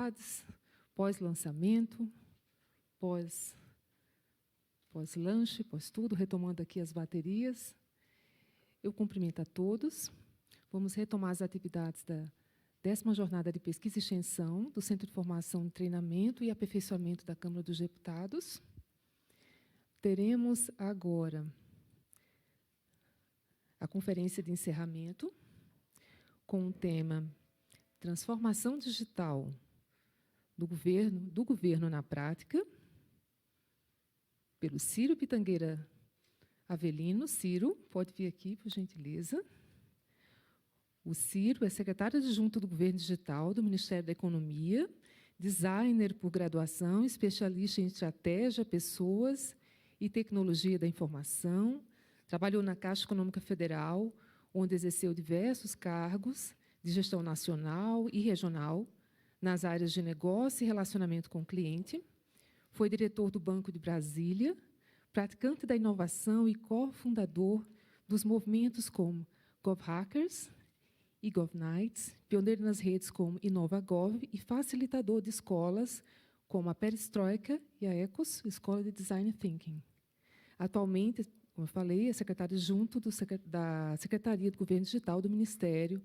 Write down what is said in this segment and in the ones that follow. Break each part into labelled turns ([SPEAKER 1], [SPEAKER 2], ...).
[SPEAKER 1] atividades, pós-lançamento, pós-lanche, pós-tudo, retomando aqui as baterias. Eu cumprimento a todos. Vamos retomar as atividades da 10ª Jornada de Pesquisa e Extensão do Centro de Formação, Treinamento e Aperfeiçoamento da Câmara dos Deputados. Teremos agora a conferência de encerramento com o tema Transformação Digital do Governo na Prática, pelo Ciro Pitangueira Avelino. Ciro, pode vir aqui, por gentileza. O Ciro é secretário adjunto do Governo Digital do Ministério da Economia, designer por graduação, especialista em estratégia, pessoas e tecnologia da informação. Trabalhou na Caixa Econômica Federal, onde exerceu diversos cargos de gestão nacional e regional nas áreas de negócio e relacionamento com o cliente. Foi diretor do Banco de Brasília, praticante da inovação e cofundador dos movimentos como GovHackers e GovNights, pioneiro nas redes como InovaGov e facilitador de escolas como a Perestroika e a ECOS, Escola de Design Thinking. Atualmente, como eu falei, é secretário adjunto da Secretaria do Governo Digital do Ministério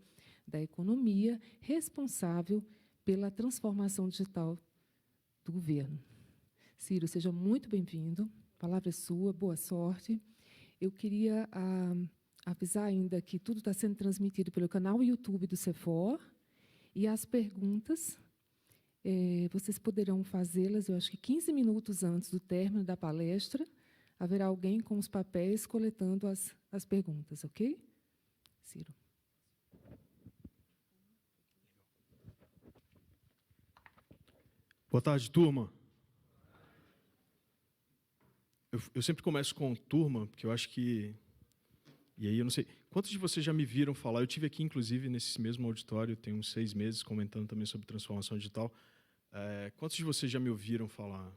[SPEAKER 1] da Economia, responsável pela transformação digital do governo. Ciro, seja muito bem-vindo. A palavra é sua, boa sorte. Eu queria avisar ainda que tudo está sendo transmitido pelo canal YouTube do CEFOR e as perguntas, vocês poderão fazê-las, eu acho que 15 minutos antes do término da palestra, haverá alguém com os papéis coletando as perguntas, ok? Ciro.
[SPEAKER 2] Boa tarde, turma. Eu sempre começo com turma, porque eu acho que... E aí eu não sei... Quantos de vocês já me viram falar? Eu tive aqui, inclusive, nesse mesmo auditório, tem uns 6 meses, comentando também sobre transformação digital. Quantos de vocês já me ouviram falar?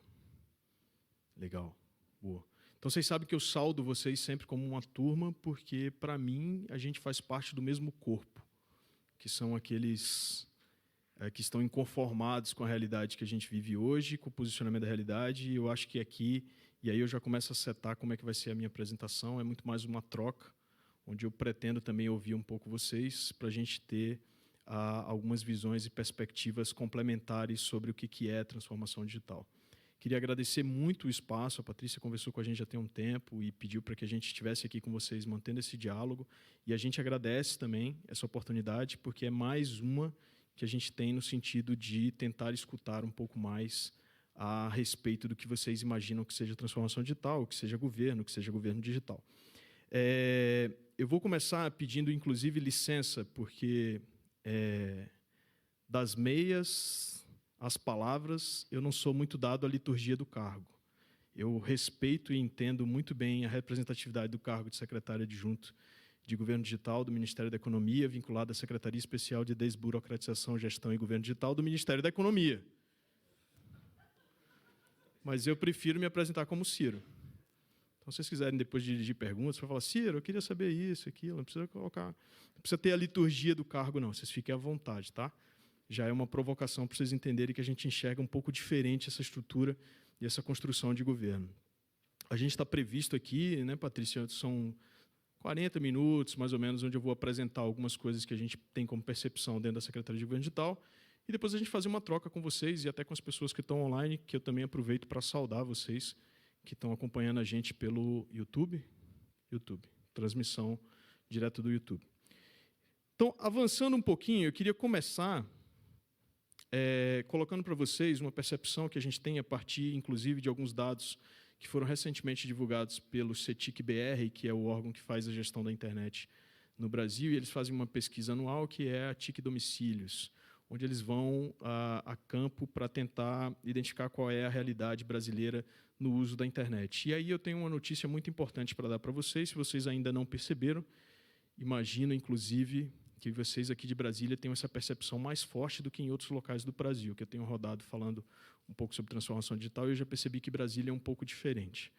[SPEAKER 2] Legal, boa. Então, vocês sabem que eu saldo vocês sempre como uma turma, porque, para mim, a gente faz parte do mesmo corpo, que são aqueles que estão inconformados com a realidade que a gente vive hoje, com o posicionamento da realidade, e eu acho que aqui, e aí eu já começo a setar como é que vai ser a minha apresentação, é muito mais uma troca, onde eu pretendo também ouvir um pouco vocês, para a gente ter algumas visões e perspectivas complementares sobre o que é transformação digital. Queria agradecer muito o espaço, a Patrícia conversou com a gente já tem um tempo e pediu para que a gente estivesse aqui com vocês, mantendo esse diálogo, e a gente agradece também essa oportunidade, porque é mais uma que a gente tem no sentido de tentar escutar um pouco mais a respeito do que vocês imaginam que seja transformação digital, que seja governo digital. Eu vou começar pedindo, inclusive, licença, porque das meias às palavras, eu não sou muito dado à liturgia do cargo. Eu respeito e entendo muito bem a representatividade do cargo de secretário adjunto de Governo Digital do Ministério da Economia, vinculado à Secretaria Especial de Desburocratização, Gestão e Governo Digital do Ministério da Economia. Mas eu prefiro me apresentar como Ciro. Então, se vocês quiserem depois dirigir perguntas, para falar, Ciro, eu queria saber isso, aquilo, não precisa colocar, não precisa ter a liturgia do cargo, não, vocês fiquem à vontade, tá? Já é uma provocação para vocês entenderem que a gente enxerga um pouco diferente essa estrutura e essa construção de governo. A gente está previsto aqui, né, Patrícia, são 40 minutos, mais ou menos, onde eu vou apresentar algumas coisas que a gente tem como percepção dentro da Secretaria de Governo Digital, e depois a gente fazer uma troca com vocês e até com as pessoas que estão online, que eu também aproveito para saudar vocês que estão acompanhando a gente pelo YouTube, transmissão direto do YouTube. Então, avançando um pouquinho, eu queria começar colocando para vocês uma percepção que a gente tem a partir, inclusive, de alguns dados que foram recentemente divulgados pelo CETIC-BR, que é o órgão que faz a gestão da internet no Brasil, e eles fazem uma pesquisa anual que é a TIC Domicílios, onde eles vão a campo para tentar identificar qual é a realidade brasileira no uso da internet. E aí eu tenho uma notícia muito importante para dar para vocês, se vocês ainda não perceberam, imagino, inclusive, que vocês aqui de Brasília tenham essa percepção mais forte do que em outros locais do Brasil, que eu tenho rodado falando um pouco sobre transformação digital e eu já percebi que Brasília é um pouco diferente.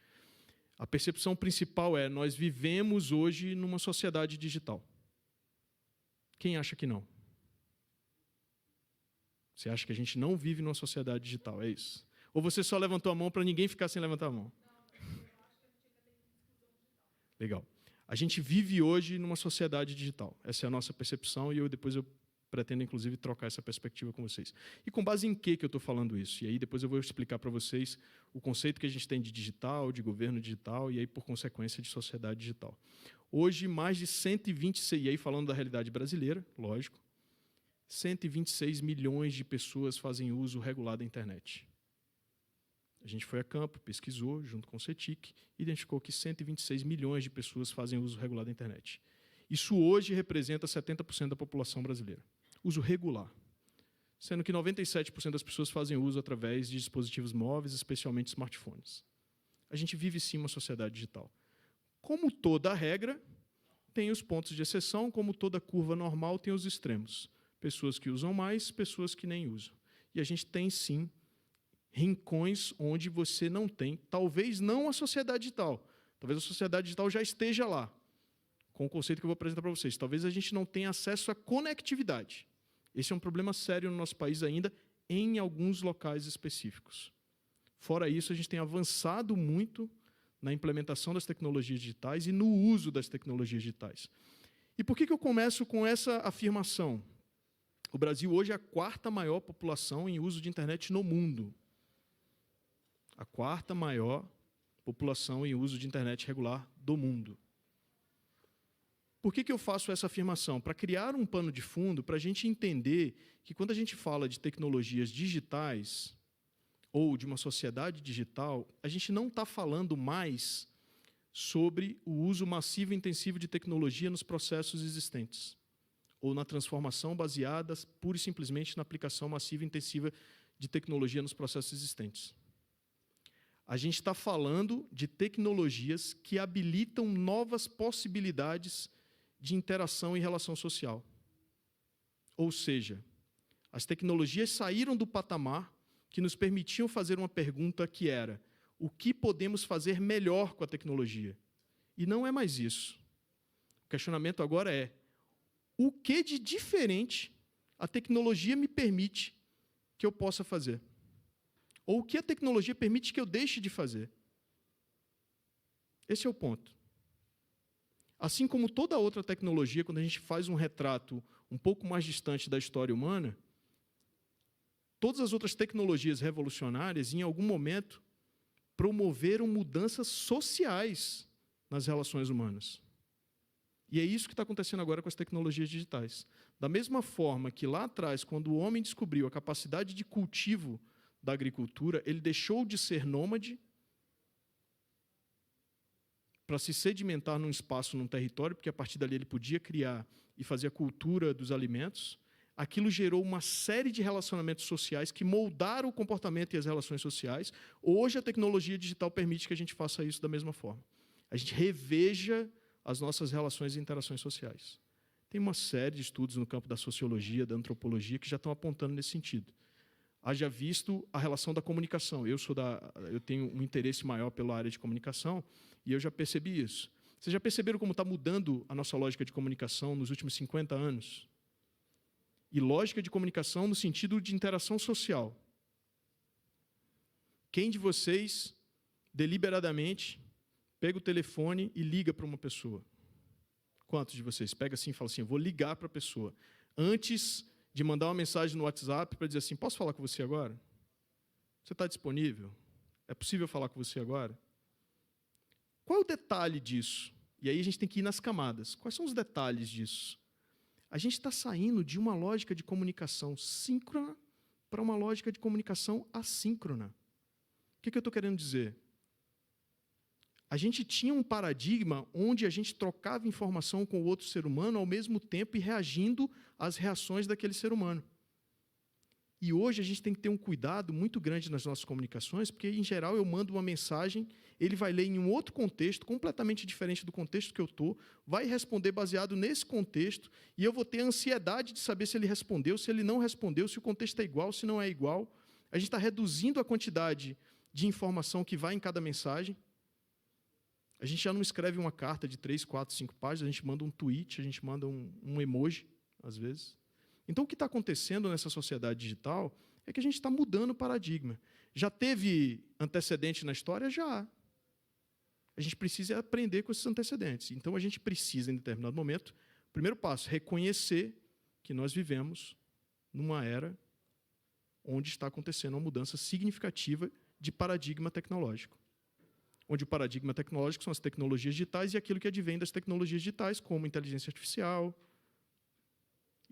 [SPEAKER 2] A percepção principal é: nós vivemos hoje numa sociedade digital. Quem acha que não? Você acha que a gente não vive numa sociedade digital, é isso? Ou você só levantou a mão para ninguém ficar sem levantar a mão? Legal. A gente vive hoje numa sociedade digital. Essa é a nossa percepção e depois eu pretendo, inclusive, trocar essa perspectiva com vocês. E com base em que eu estou falando isso? E aí depois eu vou explicar para vocês o conceito que a gente tem de digital, de governo digital e aí, por consequência, de sociedade digital. Hoje, mais de 126, e aí falando da realidade brasileira, lógico, 126 milhões de pessoas fazem uso regular da internet. A gente foi a campo, pesquisou, junto com o CETIC, identificou que 126 milhões de pessoas fazem uso regular da internet. Isso hoje representa 70% da população brasileira. Uso regular. Sendo que 97% das pessoas fazem uso através de dispositivos móveis, especialmente smartphones. A gente vive, sim, uma sociedade digital. Como toda regra, tem os pontos de exceção, como toda curva normal, tem os extremos. Pessoas que usam mais, pessoas que nem usam. E a gente tem, sim, rincões onde você não tem, talvez não a sociedade digital, talvez a sociedade digital já esteja lá, com o conceito que eu vou apresentar para vocês. Talvez a gente não tenha acesso à conectividade. Esse é um problema sério no nosso país ainda, em alguns locais específicos. Fora isso, a gente tem avançado muito na implementação das tecnologias digitais e no uso das tecnologias digitais. E por que eu começo com essa afirmação? O Brasil hoje é a quarta maior população em uso de internet no mundo. A quarta maior população em uso de internet regular do mundo. Por que eu faço essa afirmação? Para criar um pano de fundo, para a gente entender que quando a gente fala de tecnologias digitais ou de uma sociedade digital, a gente não está falando mais sobre o uso massivo e intensivo de tecnologia nos processos existentes, ou na transformação baseada pura e simplesmente na aplicação massiva e intensiva de tecnologia nos processos existentes. A gente está falando de tecnologias que habilitam novas possibilidades de interação e relação social. Ou seja, as tecnologias saíram do patamar que nos permitiam fazer uma pergunta que era: o que podemos fazer melhor com a tecnologia? E não é mais isso. O questionamento agora é: o que de diferente a tecnologia me permite que eu possa fazer? Ou o que a tecnologia permite que eu deixe de fazer? Esse é o ponto. Assim como toda outra tecnologia, quando a gente faz um retrato um pouco mais distante da história humana, todas as outras tecnologias revolucionárias, em algum momento, promoveram mudanças sociais nas relações humanas. E é isso que está acontecendo agora com as tecnologias digitais. Da mesma forma que lá atrás, quando o homem descobriu a capacidade de cultivo da agricultura, ele deixou de ser nômade para se sedimentar num espaço, num território, porque a partir dali ele podia criar e fazer a cultura dos alimentos. Aquilo gerou uma série de relacionamentos sociais que moldaram o comportamento e as relações sociais. Hoje, a tecnologia digital permite que a gente faça isso da mesma forma. A gente reveja as nossas relações e interações sociais. Tem uma série de estudos no campo da sociologia, da antropologia, que já estão apontando nesse sentido. Haja visto a relação da comunicação. Eu tenho um interesse maior pela área de comunicação e eu já percebi isso. Vocês já perceberam como está mudando a nossa lógica de comunicação nos últimos 50 anos? E lógica de comunicação no sentido de interação social. Quem de vocês, deliberadamente, pega o telefone e liga para uma pessoa? Quantos de vocês? Pega assim e fala assim: eu vou ligar para a pessoa. Antes de mandar uma mensagem no WhatsApp para dizer assim: posso falar com você agora? Você está disponível? É possível falar com você agora? Qual é o detalhe disso? E aí a gente tem que ir nas camadas. Quais são os detalhes disso? A gente está saindo de uma lógica de comunicação síncrona para uma lógica de comunicação assíncrona. O que eu estou querendo dizer? A gente tinha um paradigma onde a gente trocava informação com o outro ser humano ao mesmo tempo e reagindo às reações daquele ser humano. E hoje a gente tem que ter um cuidado muito grande nas nossas comunicações, porque, em geral, eu mando uma mensagem, ele vai ler em um outro contexto, completamente diferente do contexto que eu estou, vai responder baseado nesse contexto, e eu vou ter a ansiedade de saber se ele respondeu, se ele não respondeu, se o contexto é igual, se não é igual. A gente está reduzindo a quantidade de informação que vai em cada mensagem. A gente já não escreve uma carta de 3, 4, 5 páginas, a gente manda um tweet, a gente manda um emoji, às vezes. Então, o que está acontecendo nessa sociedade digital é que a gente está mudando o paradigma. Já teve antecedente na história? Já. A gente precisa aprender com esses antecedentes. Então, a gente precisa, em determinado momento, primeiro passo, reconhecer que nós vivemos numa era onde está acontecendo uma mudança significativa de paradigma tecnológico. Onde o paradigma tecnológico são as tecnologias digitais e aquilo que advém das tecnologias digitais, como inteligência artificial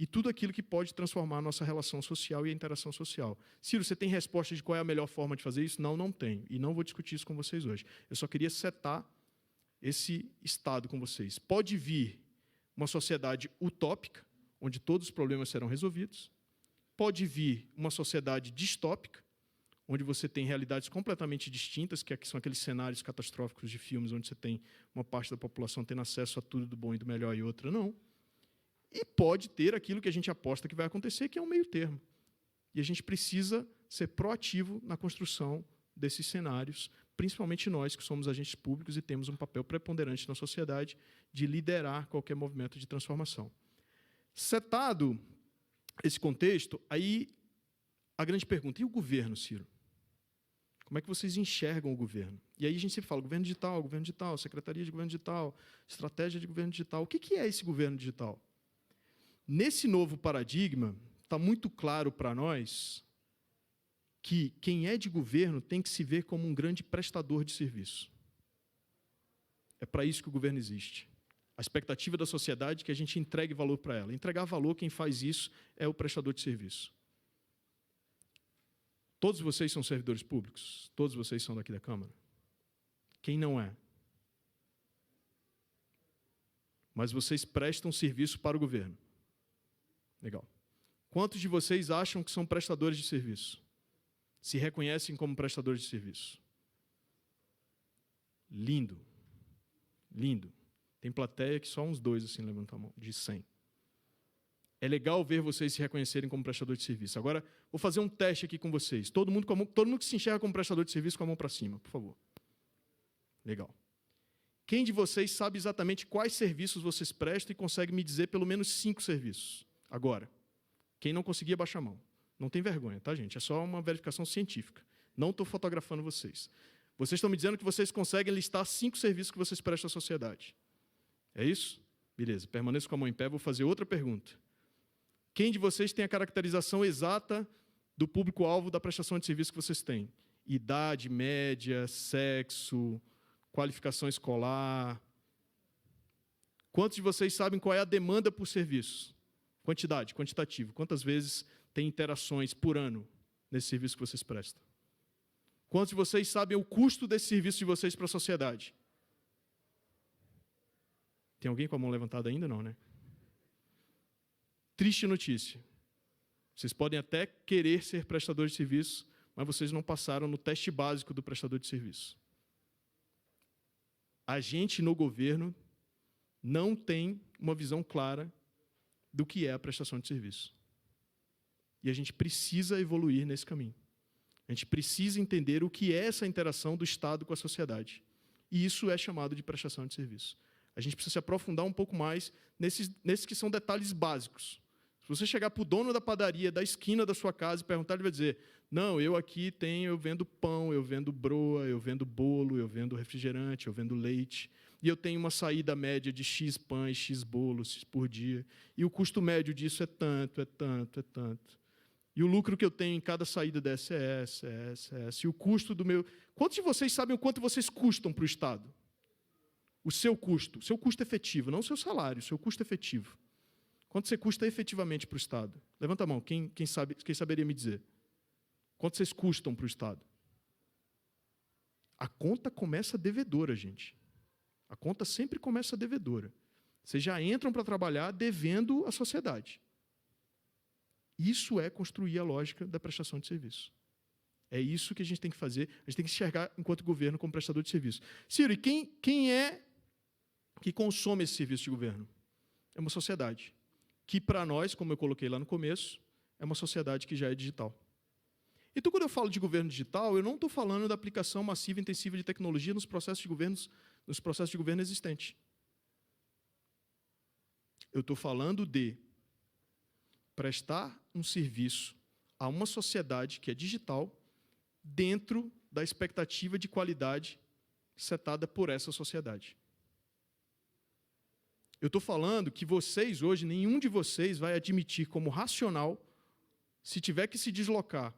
[SPEAKER 2] e tudo aquilo que pode transformar a nossa relação social e a interação social. Ciro, você tem resposta de qual é a melhor forma de fazer isso? Não, não tenho. E não vou discutir isso com vocês hoje. Eu só queria setar esse estado com vocês. Pode vir uma sociedade utópica, onde todos os problemas serão resolvidos. Pode vir uma sociedade distópica, onde você tem realidades completamente distintas, que são aqueles cenários catastróficos de filmes, onde você tem uma parte da população tendo acesso a tudo do bom e do melhor e outra não. E pode ter aquilo que a gente aposta que vai acontecer, que é um meio termo. E a gente precisa ser proativo na construção desses cenários, principalmente nós, que somos agentes públicos e temos um papel preponderante na sociedade de liderar qualquer movimento de transformação. Setado esse contexto, aí a grande pergunta, e o governo, Ciro? Como é que vocês enxergam o governo? E aí a gente sempre fala governo digital, secretaria de governo digital, estratégia de governo digital. O que é esse governo digital? Nesse novo paradigma, está muito claro para nós que quem é de governo tem que se ver como um grande prestador de serviço. É para isso que o governo existe. A expectativa da sociedade é que a gente entregue valor para ela. Entregar valor, quem faz isso é o prestador de serviço. Todos vocês são servidores públicos? Todos vocês são daqui da Câmara? Quem não é? Mas vocês prestam serviço para o governo. Legal. Quantos de vocês acham que são prestadores de serviço? Se reconhecem como prestadores de serviço? Lindo. Lindo. Tem plateia que só uns 2 assim levantam a mão, de 100. É legal ver vocês se reconhecerem como prestador de serviço. Agora, vou fazer um teste aqui com vocês. Todo mundo que se enxerga como prestador de serviço, com a mão para cima, por favor. Legal. Quem de vocês sabe exatamente quais serviços vocês prestam e consegue me dizer pelo menos 5 serviços? Agora, quem não conseguir, baixa a mão. Não tem vergonha, tá, gente? É só uma verificação científica. Não estou fotografando vocês. Vocês estão me dizendo que vocês conseguem listar 5 serviços que vocês prestam à sociedade. É isso? Beleza, permaneço com a mão em pé, vou fazer outra pergunta. Quem de vocês tem a caracterização exata do público-alvo da prestação de serviço que vocês têm? Idade média, sexo, qualificação escolar. Quantos de vocês sabem qual é a demanda por serviço? Quantidade, quantitativo. Quantas vezes tem interações por ano nesse serviço que vocês prestam? Quantos de vocês sabem o custo desse serviço de vocês para a sociedade? Tem alguém com a mão levantada ainda? Não, né? Triste notícia. Vocês podem até querer ser prestadores de serviço, mas vocês não passaram no teste básico do prestador de serviço. A gente no governo não tem uma visão clara do que é a prestação de serviço. E a gente precisa evoluir nesse caminho. A gente precisa entender o que é essa interação do Estado com a sociedade. E isso é chamado de prestação de serviço. A gente precisa se aprofundar um pouco mais nesses que são detalhes básicos. Se você chegar para o dono da padaria da esquina da sua casa e perguntar, ele vai dizer, não, eu vendo pão, eu vendo broa, eu vendo bolo, eu vendo refrigerante, eu vendo leite, e eu tenho uma saída média de X pães, X bolos por dia, e o custo médio disso é tanto, é tanto, é tanto. E o lucro que eu tenho em cada saída dessa é essa, é essa, é essa. E o custo do meu... Quantos de vocês sabem o quanto vocês custam para o Estado? O seu custo efetivo, não o seu salário, o seu custo efetivo. Quanto você custa efetivamente para o Estado? Levanta a mão, quem saberia me dizer? Quanto vocês custam para o Estado? A conta começa devedora, gente. A conta sempre começa devedora. Vocês já entram para trabalhar devendo à sociedade. Isso é construir a lógica da prestação de serviço. É isso que a gente tem que fazer. A gente tem que enxergar, enquanto governo, como prestador de serviço. Ciro, e quem é que consome esse serviço de governo? É uma sociedade. Que, para nós, como eu coloquei lá no começo, é uma sociedade que já é digital. Então, quando eu falo de governo digital, eu não estou falando da aplicação massiva e intensiva de tecnologia nos processos de governo existentes. Eu estou falando de prestar um serviço a uma sociedade que é digital dentro da expectativa de qualidade setada por essa sociedade. Eu estou falando que vocês hoje, nenhum de vocês vai admitir como racional, se tiver que se deslocar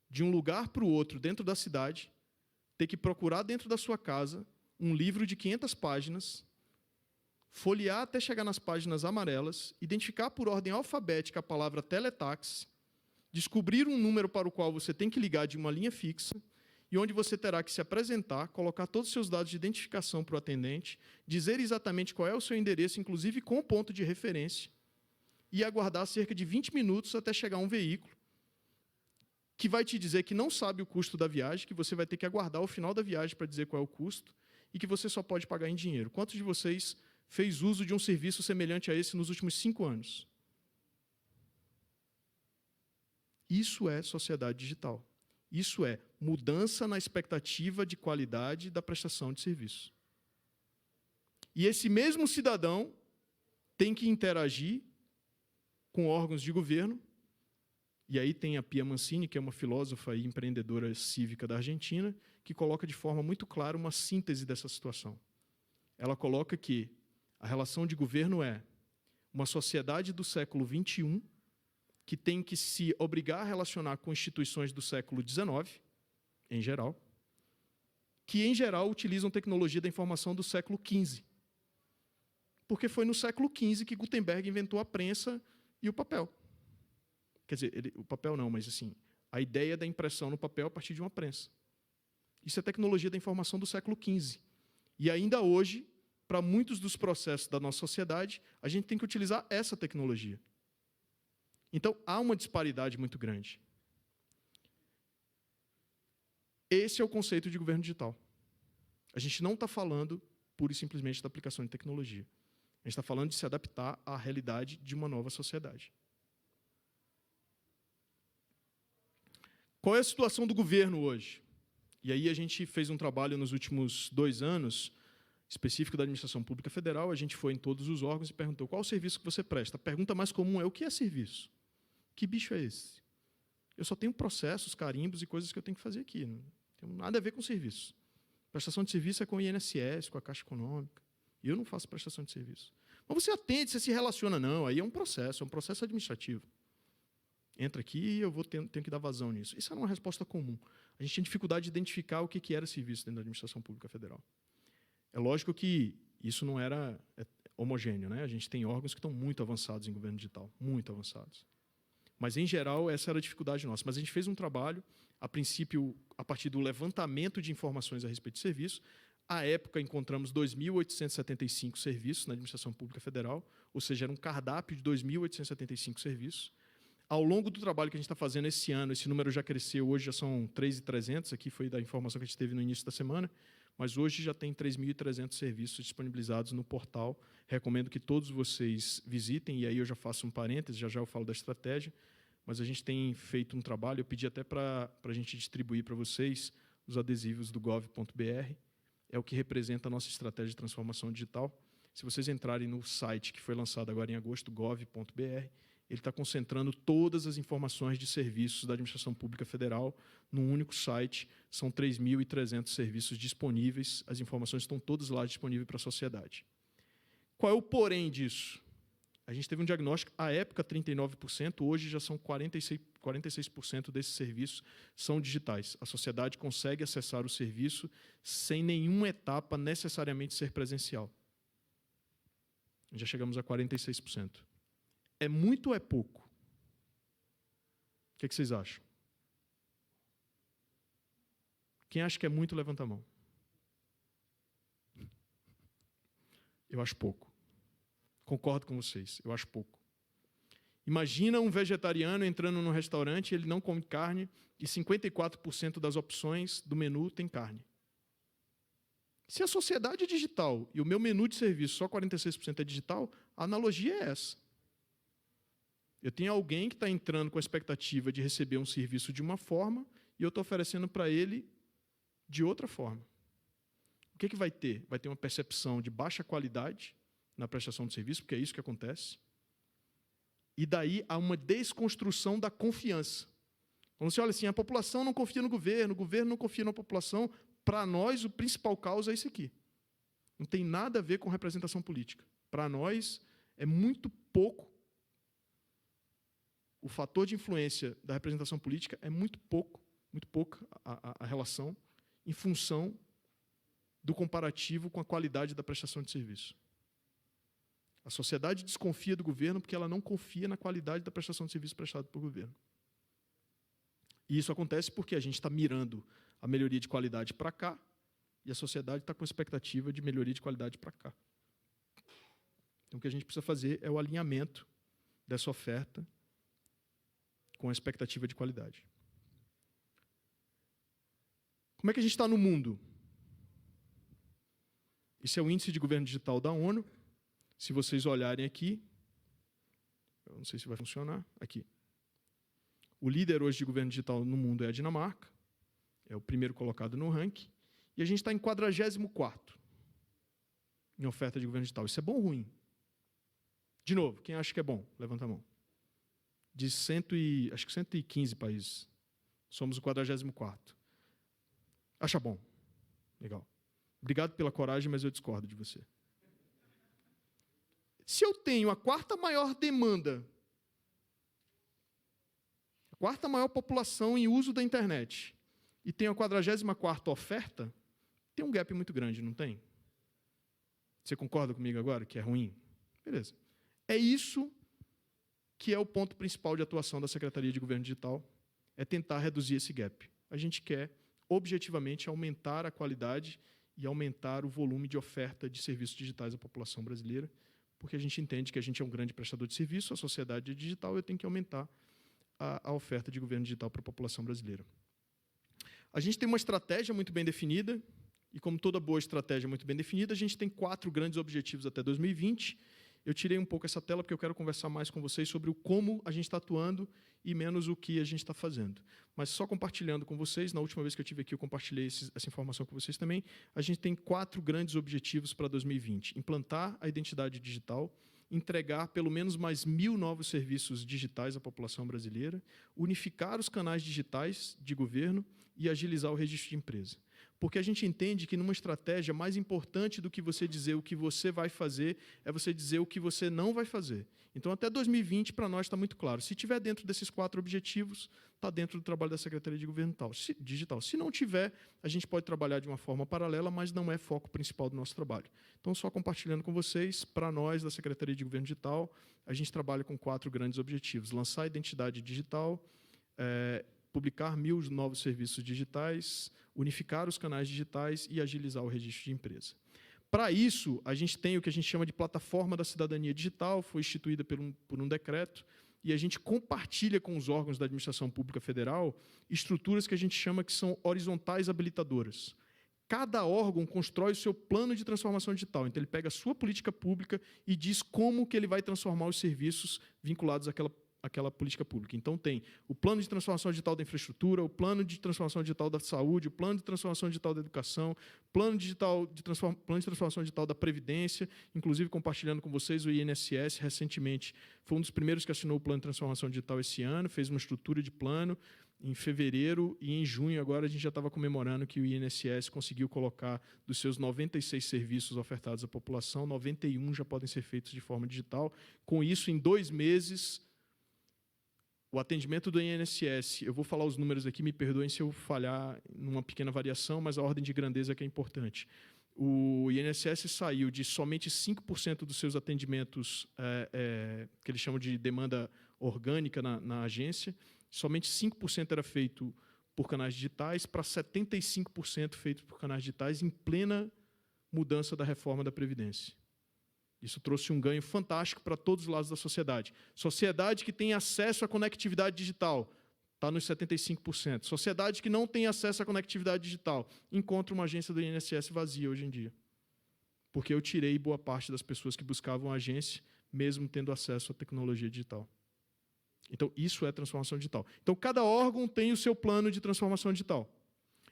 [SPEAKER 2] de um lugar para o outro dentro da cidade, ter que procurar dentro da sua casa um livro de 500 páginas, folhear até chegar nas páginas amarelas, identificar por ordem alfabética a palavra teletáxi, descobrir um número para o qual você tem que ligar de uma linha fixa, e onde você terá que se apresentar, colocar todos os seus dados de identificação para o atendente, dizer exatamente qual é o seu endereço, inclusive com o ponto de referência, e aguardar cerca de 20 minutos até chegar um veículo que vai te dizer que não sabe o custo da viagem, que você vai ter que aguardar o final da viagem para dizer qual é o custo, e que você só pode pagar em dinheiro. Quantos de vocês fez uso de um serviço semelhante a esse nos últimos 5 anos? Isso é sociedade digital. Isso é mudança na expectativa de qualidade da prestação de serviço. E esse mesmo cidadão tem que interagir com órgãos de governo, e aí tem a Pia Mancini, que é uma filósofa e empreendedora cívica da Argentina, que coloca de forma muito clara uma síntese dessa situação. Ela coloca que a relação de governo é uma sociedade do século XXI que tem que se obrigar a relacionar com instituições do século XIX, em geral, que, em geral, utilizam tecnologia da informação do século XV. Porque foi no século XV que Gutenberg inventou a prensa e o papel. Quer dizer, o papel não, mas assim, a ideia da impressão no papel a partir de uma prensa. Isso é tecnologia da informação do século XV. E ainda hoje, para muitos dos processos da nossa sociedade, a gente tem que utilizar essa tecnologia. Então, há uma disparidade muito grande. Esse é o conceito de governo digital. A gente não está falando, pura e simplesmente, da aplicação de tecnologia. A gente está falando de se adaptar à realidade de uma nova sociedade. Qual é a situação do governo hoje? E aí a gente fez um trabalho nos últimos 2 anos, específico da Administração Pública Federal, a gente foi em todos os órgãos e perguntou qual o serviço que você presta. A pergunta mais comum é: o que é serviço? Que bicho é esse? Eu só tenho processos, carimbos e coisas que eu tenho que fazer aqui. Não tem nada a ver com serviço. Prestação de serviço é com o INSS, com a Caixa Econômica. E eu não faço prestação de serviço. Mas você atende, você se relaciona. Não, aí é um processo administrativo. Entra aqui e eu tenho que dar vazão nisso. Isso era uma resposta comum. A gente tinha dificuldade de identificar o que era serviço dentro da Administração Pública Federal. É lógico que isso não era homogêneo, né? A gente tem órgãos que estão muito avançados em governo digital, muito avançados. Mas, em geral, essa era a dificuldade nossa. Mas a gente fez um trabalho, a princípio, a partir do levantamento de informações a respeito de serviço. À época, encontramos 2.875 serviços na Administração Pública Federal, ou seja, era um cardápio de 2.875 serviços. Ao longo do trabalho que a gente está fazendo esse ano, esse número já cresceu, hoje já são 3.300, aqui foi da informação que a gente teve no início da semana, mas hoje já tem 3.300 serviços disponibilizados no portal. Recomendo que todos vocês visitem, e aí eu já faço um parêntese, já eu falo da estratégia, mas a gente tem feito um trabalho, eu pedi até para a gente distribuir para vocês os adesivos do gov.br, é o que representa a nossa estratégia de transformação digital. Se vocês entrarem no site que foi lançado agora em agosto, gov.br, ele está concentrando todas as informações de serviços da Administração Pública Federal num único site. São 3.300 serviços disponíveis, as informações estão todas lá disponíveis para a sociedade. Qual é o porém disso? A gente teve um diagnóstico, à época 39%, hoje já são 46% desses serviços são digitais. A sociedade consegue acessar o serviço sem nenhuma etapa necessariamente ser presencial. Já chegamos a 46%. É muito ou é pouco? O que vocês acham? Quem acha que é muito, levanta a mão. Eu acho pouco. Concordo com vocês, eu acho pouco. Imagina um vegetariano entrando num restaurante, ele não come carne, e 54% das opções do menu tem carne. Se a sociedade é digital e o meu menu de serviço só 46% é digital, a analogia é essa. Eu tenho alguém que está entrando com a expectativa de receber um serviço de uma forma e eu estou oferecendo para ele de outra forma. O que vai ter? Vai ter uma percepção de baixa qualidade na prestação de serviço, porque é isso que acontece. E daí há uma desconstrução da confiança. Quando você olha assim, a população não confia no governo, o governo não confia na população, para nós o principal causa é esse aqui. Não tem nada a ver com representação política. Para nós é muito pouco. O fator de influência da representação política é muito pouca a relação em função do comparativo com a qualidade da prestação de serviço. A sociedade desconfia do governo porque ela não confia na qualidade da prestação de serviço prestada pelo governo. E isso acontece porque a gente está mirando a melhoria de qualidade para cá e a sociedade está com expectativa de melhoria de qualidade para cá. Então, o que a gente precisa fazer é o alinhamento dessa oferta com a expectativa de qualidade. Como é que a gente está no mundo? Esse é o Índice de Governo Digital da ONU. Se vocês olharem aqui, eu não sei se vai funcionar, aqui. O líder hoje de governo digital no mundo é a Dinamarca, é o primeiro colocado no ranking, e a gente está em 44º em oferta de governo digital. Isso é bom ou ruim? De novo, quem acha que é bom? Levanta a mão. De 115 países, somos o 44º. Acha bom? Legal. Obrigado pela coragem, mas eu discordo de você. Se eu tenho a quarta maior demanda, a quarta maior população em uso da internet, e tenho a 44ª oferta, tem um gap muito grande, não tem? Você concorda comigo agora que é ruim? Beleza. É isso que é o ponto principal de atuação da Secretaria de Governo Digital, é tentar reduzir esse gap. A gente quer, objetivamente, aumentar a qualidade e aumentar o volume de oferta de serviços digitais à população brasileira, porque a gente entende que a gente é um grande prestador de serviço, a sociedade é digital, eu tenho que aumentar a oferta de governo digital para a população brasileira. A gente tem uma estratégia muito bem definida, e como toda boa estratégia muito bem definida, a gente tem 4 grandes objetivos até 2020. Eu tirei um pouco essa tela porque eu quero conversar mais com vocês sobre o como a gente está atuando e menos o que a gente está fazendo. Mas só compartilhando com vocês, na última vez que eu estive aqui, eu compartilhei essa informação com vocês também, a gente tem 4 grandes objetivos para 2020. Implantar a identidade digital, entregar pelo menos mais 1.000 novos serviços digitais à população brasileira, unificar os canais digitais de governo e agilizar o registro de empresa. Porque a gente entende que, numa estratégia, mais importante do que você dizer o que você vai fazer, é você dizer o que você não vai fazer. Então, até 2020, para nós, está muito claro. Se tiver dentro desses 4 objetivos, está dentro do trabalho da Secretaria de Governo Digital. Se não tiver, a gente pode trabalhar de uma forma paralela, mas não é foco principal do nosso trabalho. Então, só compartilhando com vocês, para nós, da Secretaria de Governo Digital, a gente trabalha com 4 grandes objetivos. Lançar a identidade digital, publicar 1.000 novos serviços digitais, unificar os canais digitais e agilizar o registro de empresa. Para isso, a gente tem o que a gente chama de Plataforma da Cidadania Digital, foi instituída por um decreto, e a gente compartilha com os órgãos da Administração Pública Federal estruturas que a gente chama que são horizontais habilitadoras. Cada órgão constrói o seu plano de transformação digital. Então, ele pega a sua política pública e diz como que ele vai transformar os serviços vinculados àquela política pública. Então, tem o plano de transformação digital da infraestrutura, o plano de transformação digital da saúde, o plano de transformação digital da educação, plano de transformação digital da Previdência, inclusive compartilhando com vocês o INSS, recentemente, foi um dos primeiros que assinou o plano de transformação digital esse ano, fez uma estrutura de plano em fevereiro e em junho, agora a gente já estava comemorando que o INSS conseguiu colocar dos seus 96 serviços ofertados à população, 91 já podem ser feitos de forma digital. Com isso, em 2 meses, o atendimento do INSS, eu vou falar os números aqui, me perdoem se eu falhar numa pequena variação, mas a ordem de grandeza que é importante. O INSS saiu de somente 5% dos seus atendimentos, que eles chamam de demanda orgânica na agência, somente 5% era feito por canais digitais, para 75% feito por canais digitais, em plena mudança da reforma da Previdência. Isso trouxe um ganho fantástico para todos os lados da sociedade. Sociedade que tem acesso à conectividade digital, está nos 75%. Sociedade que não tem acesso à conectividade digital, encontra uma agência do INSS vazia hoje em dia. Porque eu tirei boa parte das pessoas que buscavam a agência, mesmo tendo acesso à tecnologia digital. Então, isso é transformação digital. Então, cada órgão tem o seu plano de transformação digital.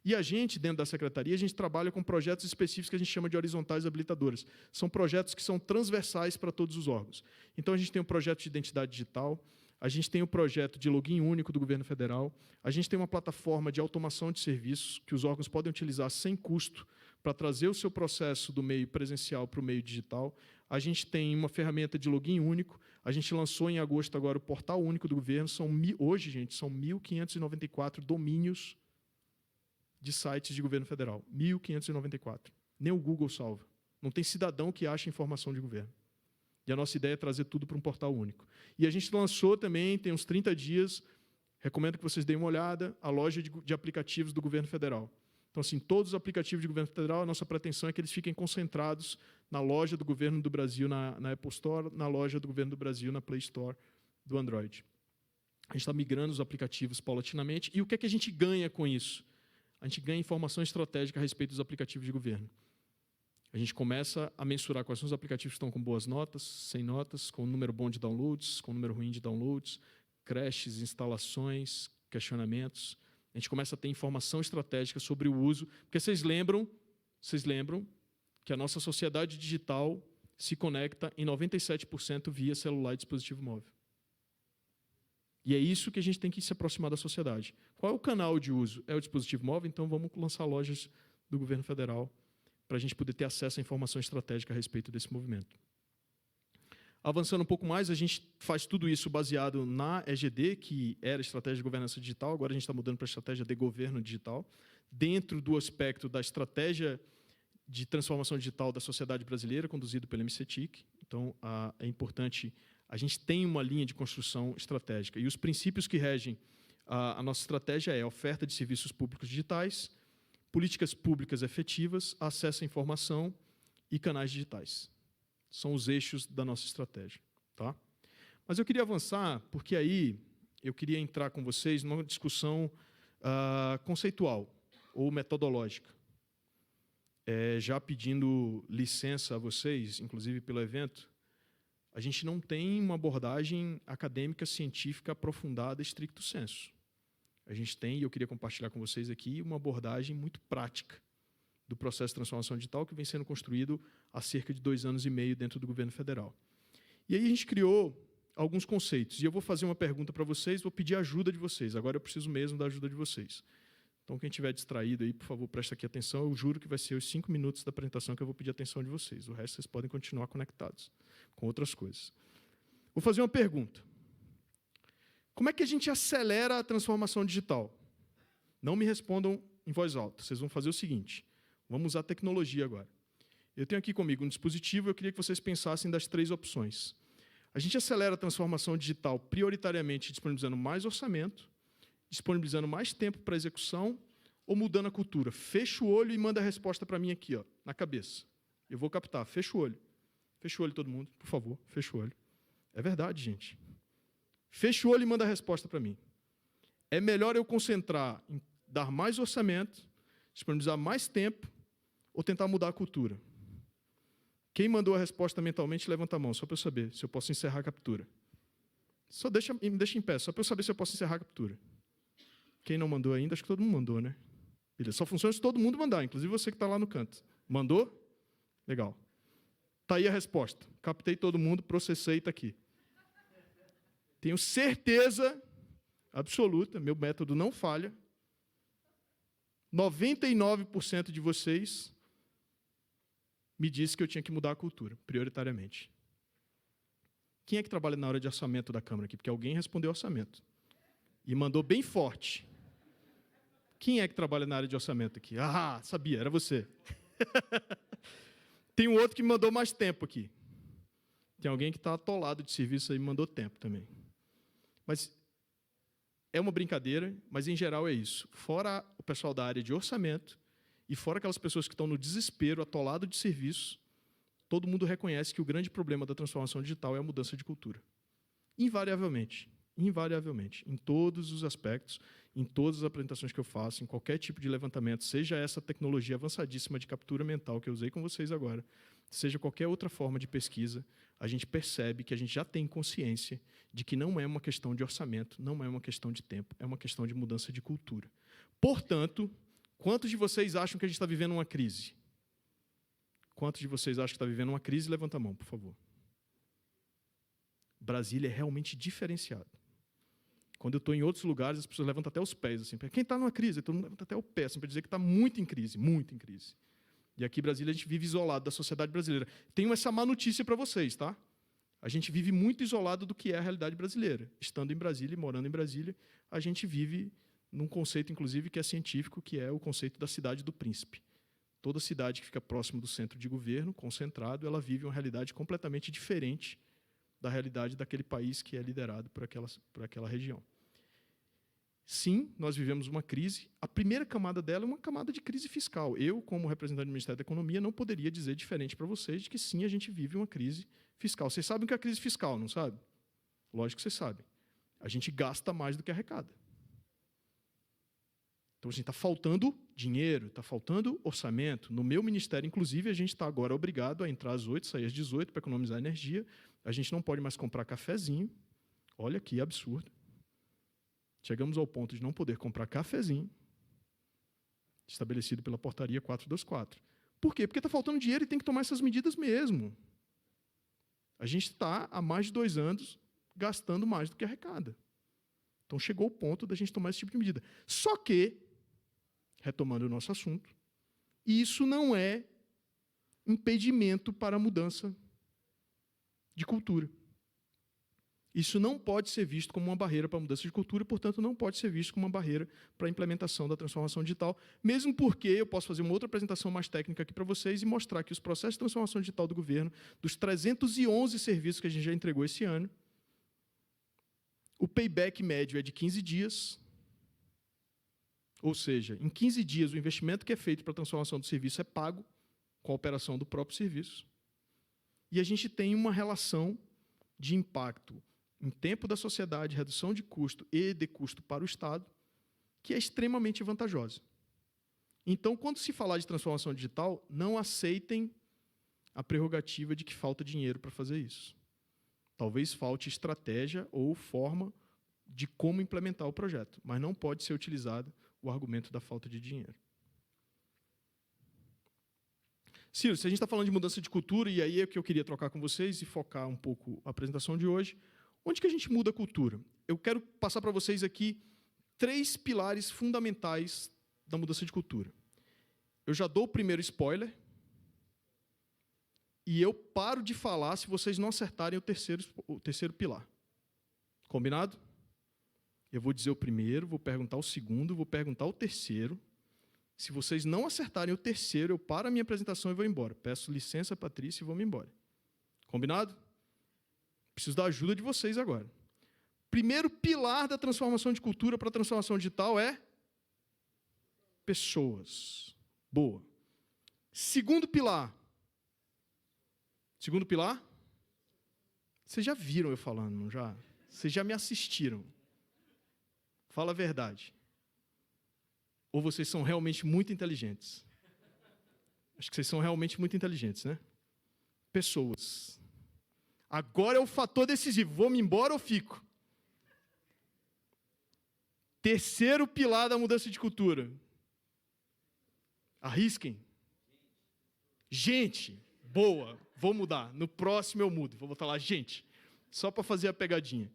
[SPEAKER 2] E a gente, dentro da secretaria, a gente trabalha com projetos específicos que a gente chama de horizontais habilitadoras. São projetos que são transversais para todos os órgãos. Então, a gente tem um projeto de identidade digital, a gente tem o projeto de login único do governo federal, a gente tem uma plataforma de automação de serviços que os órgãos podem utilizar sem custo para trazer o seu processo do meio presencial para o meio digital. A gente tem uma ferramenta de login único, a gente lançou em agosto agora o portal único do governo, hoje, gente, são 1.594 domínios de sites de governo federal. 1.594. Nem o Google salva. Não tem cidadão que ache informação de governo. E a nossa ideia é trazer tudo para um portal único. E a gente lançou também, tem uns 30 dias, recomendo que vocês deem uma olhada, a loja de aplicativos do governo federal. Então, assim, todos os aplicativos de governo federal, a nossa pretensão é que eles fiquem concentrados na loja do governo do Brasil, na Apple Store, na loja do governo do Brasil, na Play Store do Android. A gente está migrando os aplicativos paulatinamente. E o que é que a gente ganha com isso? A gente ganha informação estratégica a respeito dos aplicativos de governo. A gente começa a mensurar quais são os aplicativos que estão com boas notas, sem notas, com um número bom de downloads, com um número ruim de downloads, crashes, instalações, questionamentos. A gente começa a ter informação estratégica sobre o uso, porque vocês lembram que a nossa sociedade digital se conecta em 97% via celular e dispositivo móvel. E é isso que a gente tem que se aproximar da sociedade. Qual é o canal de uso? É o dispositivo móvel? Então vamos lançar lojas do governo federal para a gente poder ter acesso à informação estratégica a respeito desse movimento. Avançando um pouco mais, a gente faz tudo isso baseado na EGD, que era Estratégia de Governança Digital, agora a gente está mudando para a Estratégia de Governo Digital, dentro do aspecto da Estratégia de Transformação Digital da Sociedade Brasileira, conduzido pelo MCTIC. Então, é importante, a gente tem uma linha de construção estratégica. E os princípios que regem a nossa estratégia é a oferta de serviços públicos digitais, políticas públicas efetivas, acesso à informação e canais digitais. São os eixos da nossa estratégia. Tá? Mas eu queria avançar, porque aí eu queria entrar com vocês numa discussão conceitual ou metodológica. Já pedindo licença a vocês, inclusive pelo evento, a gente não tem uma abordagem acadêmica, científica, aprofundada, stricto sensu. A gente tem, e eu queria compartilhar com vocês aqui, uma abordagem muito prática do processo de transformação digital que vem sendo construído há cerca de 2 anos e meio dentro do governo federal. E aí a gente criou alguns conceitos. E eu vou fazer uma pergunta para vocês, vou pedir ajuda de vocês. Agora eu preciso mesmo da ajuda de vocês. Então, quem estiver distraído aí, por favor, preste aqui atenção. Eu juro que vai ser os 5 minutos da apresentação que eu vou pedir atenção de vocês. O resto vocês podem continuar conectados com outras coisas. Vou fazer uma pergunta. Como é que a gente acelera a transformação digital? Não me respondam em voz alta. Vocês vão fazer o seguinte. Vamos usar tecnologia agora. Eu tenho aqui comigo um dispositivo e eu queria que vocês pensassem das 3 opções. A gente acelera a transformação digital prioritariamente disponibilizando mais orçamento, disponibilizando mais tempo para execução ou mudando a cultura. Fecha o olho e manda a resposta para mim aqui, ó, na cabeça. Eu vou captar. Fecha o olho. Fecha o olho todo mundo, por favor. Fecha o olho. É verdade, gente. Fecha o olho e manda a resposta para mim. É melhor eu concentrar em dar mais orçamento, disponibilizar mais tempo ou tentar mudar a cultura? Quem mandou a resposta mentalmente, levanta a mão, só para eu saber se eu posso encerrar a captura. Me deixa em pé, só para eu saber se eu posso encerrar a captura. Quem não mandou ainda, acho que todo mundo mandou, né? Beleza. Só funciona se todo mundo mandar, inclusive você que está lá no canto. Mandou? Legal. Está aí a resposta. Captei todo mundo, processei e está aqui. Tenho certeza absoluta, meu método não falha, 99% de vocês me disse que eu tinha que mudar a cultura, prioritariamente. Quem é que trabalha na área de orçamento da Câmara aqui? Porque alguém respondeu orçamento. E mandou bem forte. Quem é que trabalha na área de orçamento aqui? Ah, sabia, era você. Tem um outro que me mandou mais tempo aqui. Tem alguém que está atolado de serviço aí e mandou tempo também. Mas é uma brincadeira, mas em geral é isso. Fora o pessoal da área de orçamento e fora aquelas pessoas que estão no desespero, atolado de serviço, todo mundo reconhece que o grande problema da transformação digital é a mudança de cultura. Invariavelmente. Invariavelmente. Em todos os aspectos, em todas as apresentações que eu faço, em qualquer tipo de levantamento, seja essa tecnologia avançadíssima de captura mental que eu usei com vocês agora, seja qualquer outra forma de pesquisa, a gente percebe que a gente já tem consciência de que não é uma questão de orçamento, não é uma questão de tempo, é uma questão de mudança de cultura. Portanto, Quantos de vocês acham que a gente está vivendo uma crise? Quantos de vocês acham que está vivendo uma crise? Levanta a mão, por favor. Brasília é realmente diferenciado. Quando eu estou em outros lugares, as pessoas levantam até os pés. Assim, quem está numa crise? Todo mundo levanta até o pé, assim, para dizer que está muito em crise, muito em crise. E aqui em Brasília a gente vive isolado da sociedade brasileira. Tenho essa má notícia para vocês, tá? A gente vive muito isolado do que é a realidade brasileira. Estando em Brasília e morando em Brasília, a gente vive num conceito, inclusive, que é científico, que é o conceito da cidade do príncipe. Toda cidade que fica próximo do centro de governo, concentrado, ela vive uma realidade completamente diferente da realidade daquele país que é liderado por aquela região. Sim, nós vivemos uma crise. A primeira camada dela é uma camada de crise fiscal. Eu, como representante do Ministério da Economia, não poderia dizer diferente para vocês de que sim, a gente vive uma crise fiscal. Vocês sabem o que é crise fiscal, não sabem? Lógico que vocês sabem. A gente gasta mais do que arrecada. Então, assim, está faltando dinheiro, está faltando orçamento. No meu ministério, inclusive, a gente está agora obrigado a entrar às 8, sair às 18 para economizar energia. A gente não pode mais comprar cafezinho. Olha que absurdo. Chegamos ao ponto de não poder comprar cafezinho, estabelecido pela portaria 424. Por quê? Porque está faltando dinheiro e tem que tomar essas medidas mesmo. A gente está, há mais de 2 anos, gastando mais do que arrecada. Então, chegou o ponto da gente tomar esse tipo de medida. Só que, retomando o nosso assunto, isso não é impedimento para a mudança de cultura. Isso não pode ser visto como uma barreira para a mudança de cultura e, portanto, não pode ser visto como uma barreira para a implementação da transformação digital, mesmo porque eu posso fazer uma outra apresentação mais técnica aqui para vocês e mostrar que os processos de transformação digital do governo, dos 311 serviços que a gente já entregou esse ano, o payback médio é de 15 dias, ou seja, em 15 dias o investimento que é feito para a transformação do serviço é pago com a operação do próprio serviço. E a gente tem uma relação de impacto em tempo da sociedade, redução de custo e de custo para o Estado, que é extremamente vantajosa. Então, quando se falar de transformação digital, não aceitem a prerrogativa de que falta dinheiro para fazer isso. Talvez falte estratégia ou forma de como implementar o projeto, mas não pode ser utilizado o argumento da falta de dinheiro. Ciro, se a gente está falando de mudança de cultura, e aí é o que eu queria trocar com vocês e focar um pouco a apresentação de hoje, onde que a gente muda a cultura? Eu quero passar para vocês aqui 3 pilares fundamentais da mudança de cultura. Eu já dou o primeiro spoiler, e eu paro de falar se vocês não acertarem o terceiro pilar. Combinado? Eu vou dizer o primeiro, vou perguntar o segundo, vou perguntar o terceiro. Se vocês não acertarem o terceiro, eu paro a minha apresentação e vou embora. Peço licença, Patrícia, e vou-me embora. Combinado? Preciso da ajuda de vocês agora. Primeiro pilar da transformação de cultura para a transformação digital é pessoas. Boa. Segundo pilar. Segundo pilar? Vocês já viram eu falando, não já? Vocês já me assistiram. Fala a verdade. Ou vocês são realmente muito inteligentes? Acho que vocês são realmente muito inteligentes, né? Pessoas. Agora é o fator decisivo. Vou-me embora ou fico? Terceiro pilar da mudança de cultura. Arrisquem. Gente. Boa. Vou mudar. No próximo eu mudo. Vou botar lá, gente. Só para fazer a pegadinha.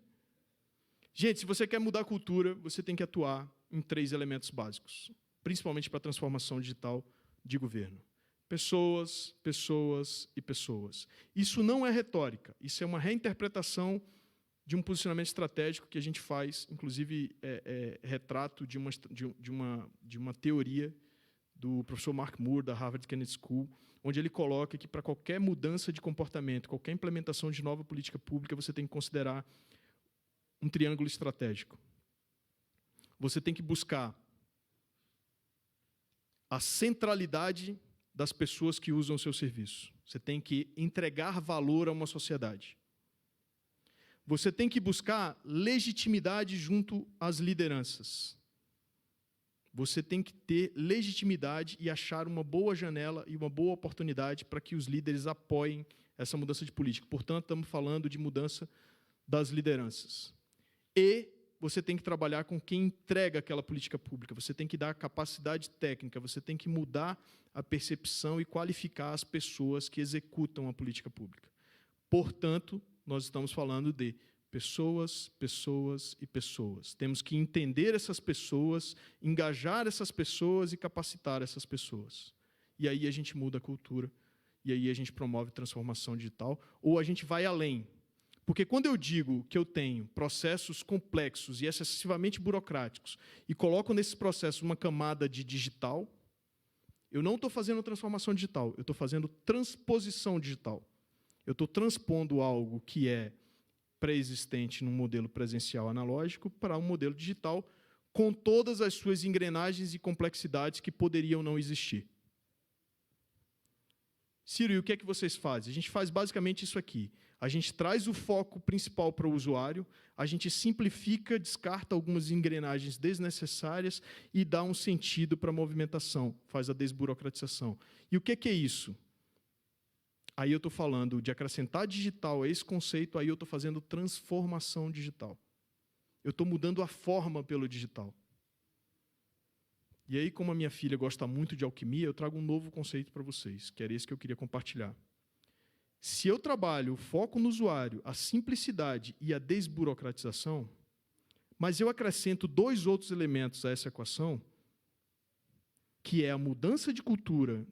[SPEAKER 2] Gente, se você quer mudar a cultura, você tem que atuar em 3 elementos básicos, principalmente para a transformação digital de governo. Pessoas, pessoas e pessoas. Isso não é retórica, isso é uma reinterpretação de um posicionamento estratégico que a gente faz, inclusive retrato de uma teoria do professor Mark Moore, da Harvard Kennedy School, onde ele coloca que para qualquer mudança de comportamento, qualquer implementação de nova política pública, você tem que considerar um triângulo estratégico. Você tem que buscar a centralidade das pessoas que usam o seu serviço. Você tem que entregar valor a uma sociedade. Você tem que buscar legitimidade junto às lideranças. Você tem que ter legitimidade e achar uma boa janela e uma boa oportunidade para que os líderes apoiem essa mudança de política. Portanto, estamos falando de mudança das lideranças. E você tem que trabalhar com quem entrega aquela política pública, você tem que dar capacidade técnica, você tem que mudar a percepção e qualificar as pessoas que executam a política pública. Portanto, nós estamos falando de pessoas, pessoas e pessoas. Temos que entender essas pessoas, engajar essas pessoas e capacitar essas pessoas. E aí a gente muda a cultura, e aí a gente promove transformação digital, ou a gente vai além. Porque quando eu digo que eu tenho processos complexos e excessivamente burocráticos e coloco nesses processos uma camada de digital, eu não estou fazendo transformação digital, eu estou fazendo transposição digital. Eu estou transpondo algo que é pré-existente num modelo presencial analógico para um modelo digital com todas as suas engrenagens e complexidades que poderiam não existir. Ciro, e o que é que vocês fazem? A gente faz basicamente isso aqui. A gente traz o foco principal para o usuário, a gente simplifica, descarta algumas engrenagens desnecessárias e dá um sentido para a movimentação, faz a desburocratização. E o que é isso? Aí eu estou falando de acrescentar digital a esse conceito, aí eu estou fazendo transformação digital. Eu estou mudando a forma pelo digital. E aí, como a minha filha gosta muito de alquimia, eu trago um novo conceito para vocês, que era esse que eu queria compartilhar. Se eu trabalho o foco no usuário, a simplicidade e a desburocratização, mas eu acrescento 2 outros elementos a essa equação, que é a mudança de cultura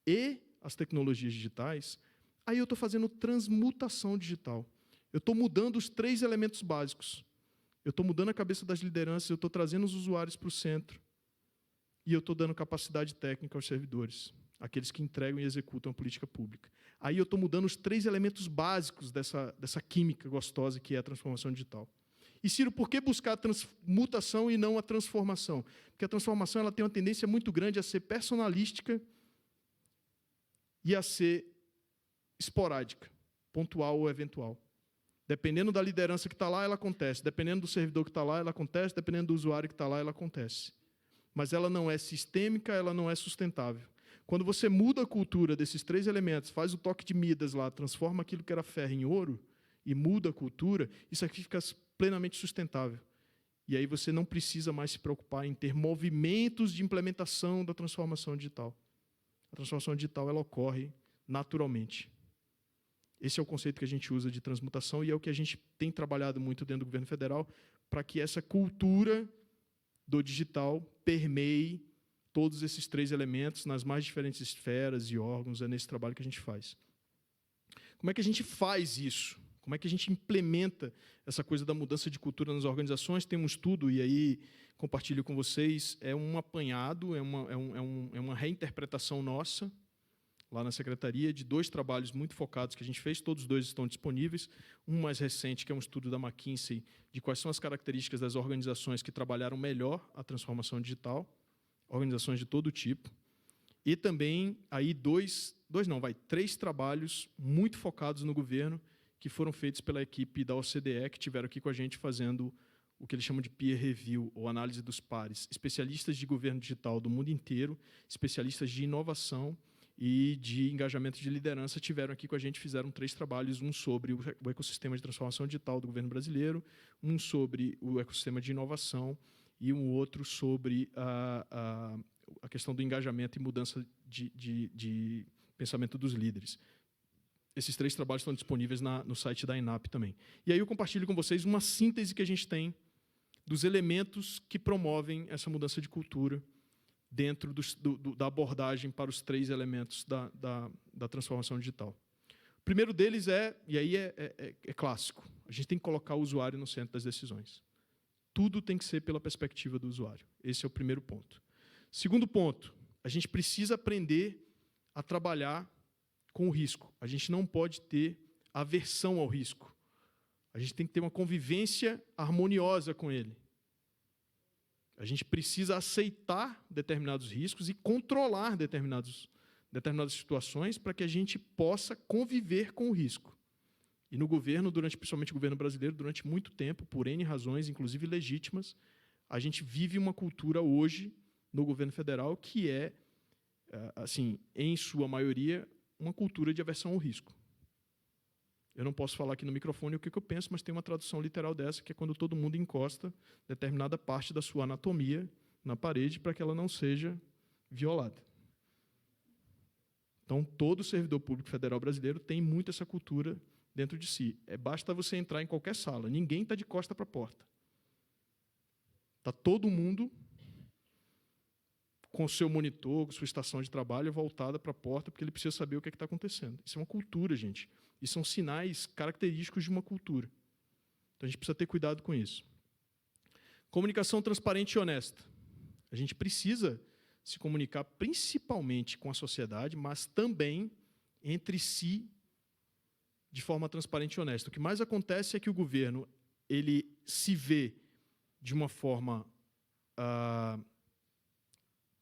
[SPEAKER 2] e as tecnologias digitais, aí eu estou fazendo transmutação digital. Eu estou mudando os 3 elementos básicos. Eu estou mudando a cabeça das lideranças, eu estou trazendo os usuários para o centro. E eu estou dando capacidade técnica aos servidores, aqueles que entregam e executam a política pública. Aí eu estou mudando os 3 elementos básicos dessa química gostosa que é a transformação digital. E, Ciro, por que buscar a transmutação e não a transformação? Porque a transformação ela tem uma tendência muito grande a ser personalística e a ser esporádica, pontual ou eventual. Dependendo da liderança que está lá, ela acontece. Dependendo do servidor que está lá, ela acontece. Dependendo do usuário que está lá, ela acontece. Mas ela não é sistêmica, ela não é sustentável. Quando você muda a cultura desses 3 elementos, faz o toque de Midas lá, transforma aquilo que era ferro em ouro e muda a cultura, isso aqui fica plenamente sustentável. E aí você não precisa mais se preocupar em ter movimentos de implementação da transformação digital. A transformação digital ela ocorre naturalmente. Esse é o conceito que a gente usa de transmutação e é o que a gente tem trabalhado muito dentro do governo federal para que essa cultura do digital permeie todos esses 3 elementos nas mais diferentes esferas e órgãos, é nesse trabalho que a gente faz. Como é que a gente faz isso? Como é que a gente implementa essa coisa da mudança de cultura nas organizações? Tem um estudo, e aí compartilho com vocês, é um apanhado, é uma reinterpretação nossa, lá na Secretaria, de 2 trabalhos muito focados que a gente fez, todos 2 estão disponíveis. Um mais recente, que é um estudo da McKinsey, de quais são as características das organizações que trabalharam melhor a transformação digital, organizações de todo tipo. E também aí 3 trabalhos muito focados no governo, que foram feitos pela equipe da OCDE, que estiveram aqui com a gente fazendo o que eles chamam de peer review, ou análise dos pares. Especialistas de governo digital do mundo inteiro, especialistas de inovação e de engajamento de liderança tiveram aqui com a gente, fizeram 3 trabalhos, um sobre o ecossistema de transformação digital do governo brasileiro, um sobre o ecossistema de inovação e um outro sobre a questão do engajamento e mudança de pensamento dos líderes. Esses 3 trabalhos estão disponíveis no site da ENAP também. E aí eu compartilho com vocês uma síntese que a gente tem dos elementos que promovem essa mudança de cultura dentro da abordagem para os 3 elementos da transformação digital. O primeiro deles e aí é clássico, a gente tem que colocar o usuário no centro das decisões. Tudo tem que ser pela perspectiva do usuário. Esse é o primeiro ponto. Segundo ponto, a gente precisa aprender a trabalhar com o risco. A gente não pode ter aversão ao risco. A gente tem que ter uma convivência harmoniosa com ele. A gente precisa aceitar determinados riscos e controlar determinadas situações para que a gente possa conviver com o risco. E no governo, principalmente o governo brasileiro, durante muito tempo, por N razões, inclusive legítimas, a gente vive uma cultura hoje, no governo federal, que é, assim, em sua maioria, uma cultura de aversão ao risco. Eu não posso falar aqui no microfone o que eu penso, mas tem uma tradução literal dessa, que é quando todo mundo encosta determinada parte da sua anatomia na parede para que ela não seja violada. Então, todo servidor público federal brasileiro tem muito essa cultura dentro de si. Basta você entrar em qualquer sala, ninguém está de costa para a porta. Está todo mundo com o seu monitor, com sua estação de trabalho voltada para a porta, porque ele precisa saber o que está acontecendo. Isso é uma cultura, gente. Isso são sinais característicos de uma cultura. Então, a gente precisa ter cuidado com isso. Comunicação transparente e honesta. A gente precisa se comunicar principalmente com a sociedade, mas também entre si de forma transparente e honesta. O que mais acontece é que o governo ele se vê de uma forma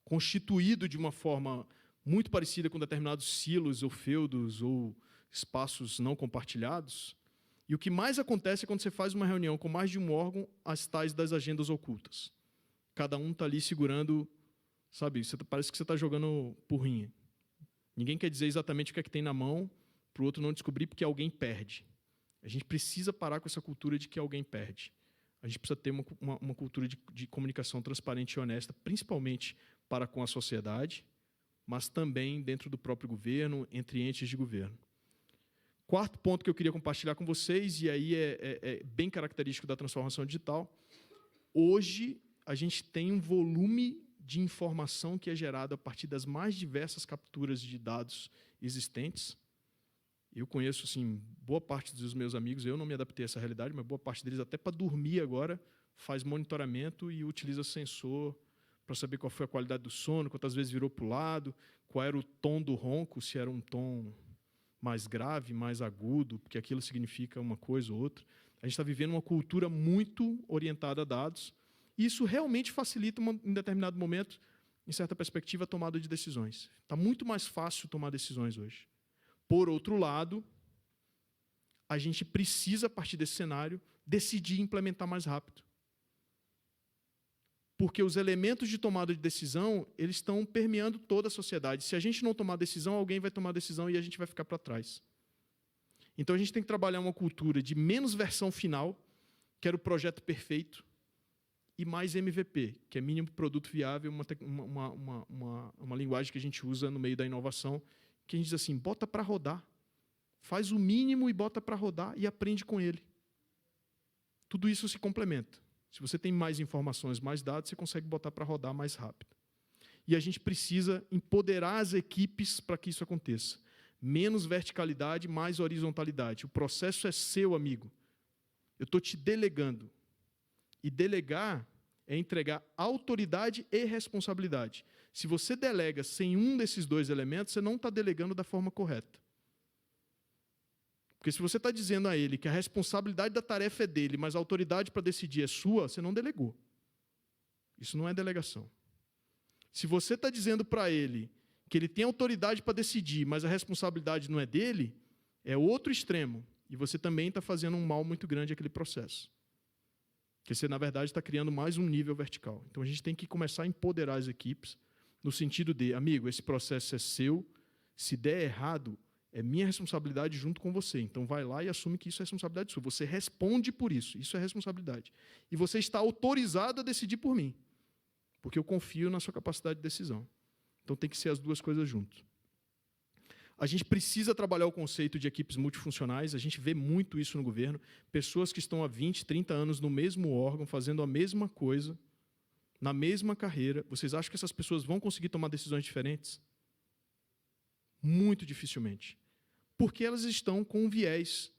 [SPEAKER 2] constituído de uma forma muito parecida com determinados silos ou feudos ou espaços não compartilhados. E o que mais acontece é quando você faz uma reunião com mais de um órgão, as tais das agendas ocultas. Cada um está ali segurando, sabe, parece que você está jogando porrinha. Ninguém quer dizer exatamente o que é que tem na mão, para o outro não descobrir porque alguém perde. A gente precisa parar com essa cultura de que alguém perde. A gente precisa ter uma cultura de comunicação transparente e honesta, principalmente para com a sociedade, mas também dentro do próprio governo, entre entes de governo. Quarto ponto que eu queria compartilhar com vocês, e aí é bem característico da transformação digital, hoje a gente tem um volume de informação que é gerado a partir das mais diversas capturas de dados existentes. Eu conheço, assim, boa parte dos meus amigos, eu não me adaptei a essa realidade, mas boa parte deles, até para dormir agora, faz monitoramento e utiliza sensor para saber qual foi a qualidade do sono, quantas vezes virou para o lado, qual era o tom do ronco, se era um tom mais grave, mais agudo, porque aquilo significa uma coisa ou outra. A gente está vivendo uma cultura muito orientada a dados, e isso realmente facilita, em determinado momento, em certa perspectiva, a tomada de decisões. Está muito mais fácil tomar decisões hoje. Por outro lado, a gente precisa, a partir desse cenário, decidir implementar mais rápido. Porque os elementos de tomada de decisão, eles estão permeando toda a sociedade. Se a gente não tomar decisão, alguém vai tomar decisão e a gente vai ficar para trás. Então, a gente tem que trabalhar uma cultura de menos versão final, que era o projeto perfeito, e mais MVP, que é mínimo produto viável, uma linguagem que a gente usa no meio da inovação, que a gente diz assim, bota para rodar. Faz o mínimo e bota para rodar e aprende com ele. Tudo isso se complementa. Se você tem mais informações, mais dados, você consegue botar para rodar mais rápido. E a gente precisa empoderar as equipes para que isso aconteça. Menos verticalidade, mais horizontalidade. O processo é seu, amigo. Eu estou te delegando. E delegar é entregar autoridade e responsabilidade. Se você delega sem um desses dois elementos, você não está delegando da forma correta. Porque se você está dizendo a ele que a responsabilidade da tarefa é dele, mas a autoridade para decidir é sua, você não delegou. Isso não é delegação. Se você está dizendo para ele que ele tem autoridade para decidir, mas a responsabilidade não é dele, é outro extremo. E você também está fazendo um mal muito grande àquele processo. Porque você, na verdade, está criando mais um nível vertical. Então, a gente tem que começar a empoderar as equipes, no sentido de, amigo, esse processo é seu, se der errado, é minha responsabilidade junto com você. Então, vai lá e assume que isso é responsabilidade sua. Você responde por isso. Isso é responsabilidade. E você está autorizado a decidir por mim. Porque eu confio na sua capacidade de decisão. Então, tem que ser as duas coisas juntas. A gente precisa trabalhar o conceito de equipes multifuncionais. A gente vê muito isso no governo. Pessoas que estão há 20, 30 anos no mesmo órgão, fazendo a mesma coisa, na mesma carreira. Vocês acham que essas pessoas vão conseguir tomar decisões diferentes? Muito dificilmente. Porque elas estão com um viés,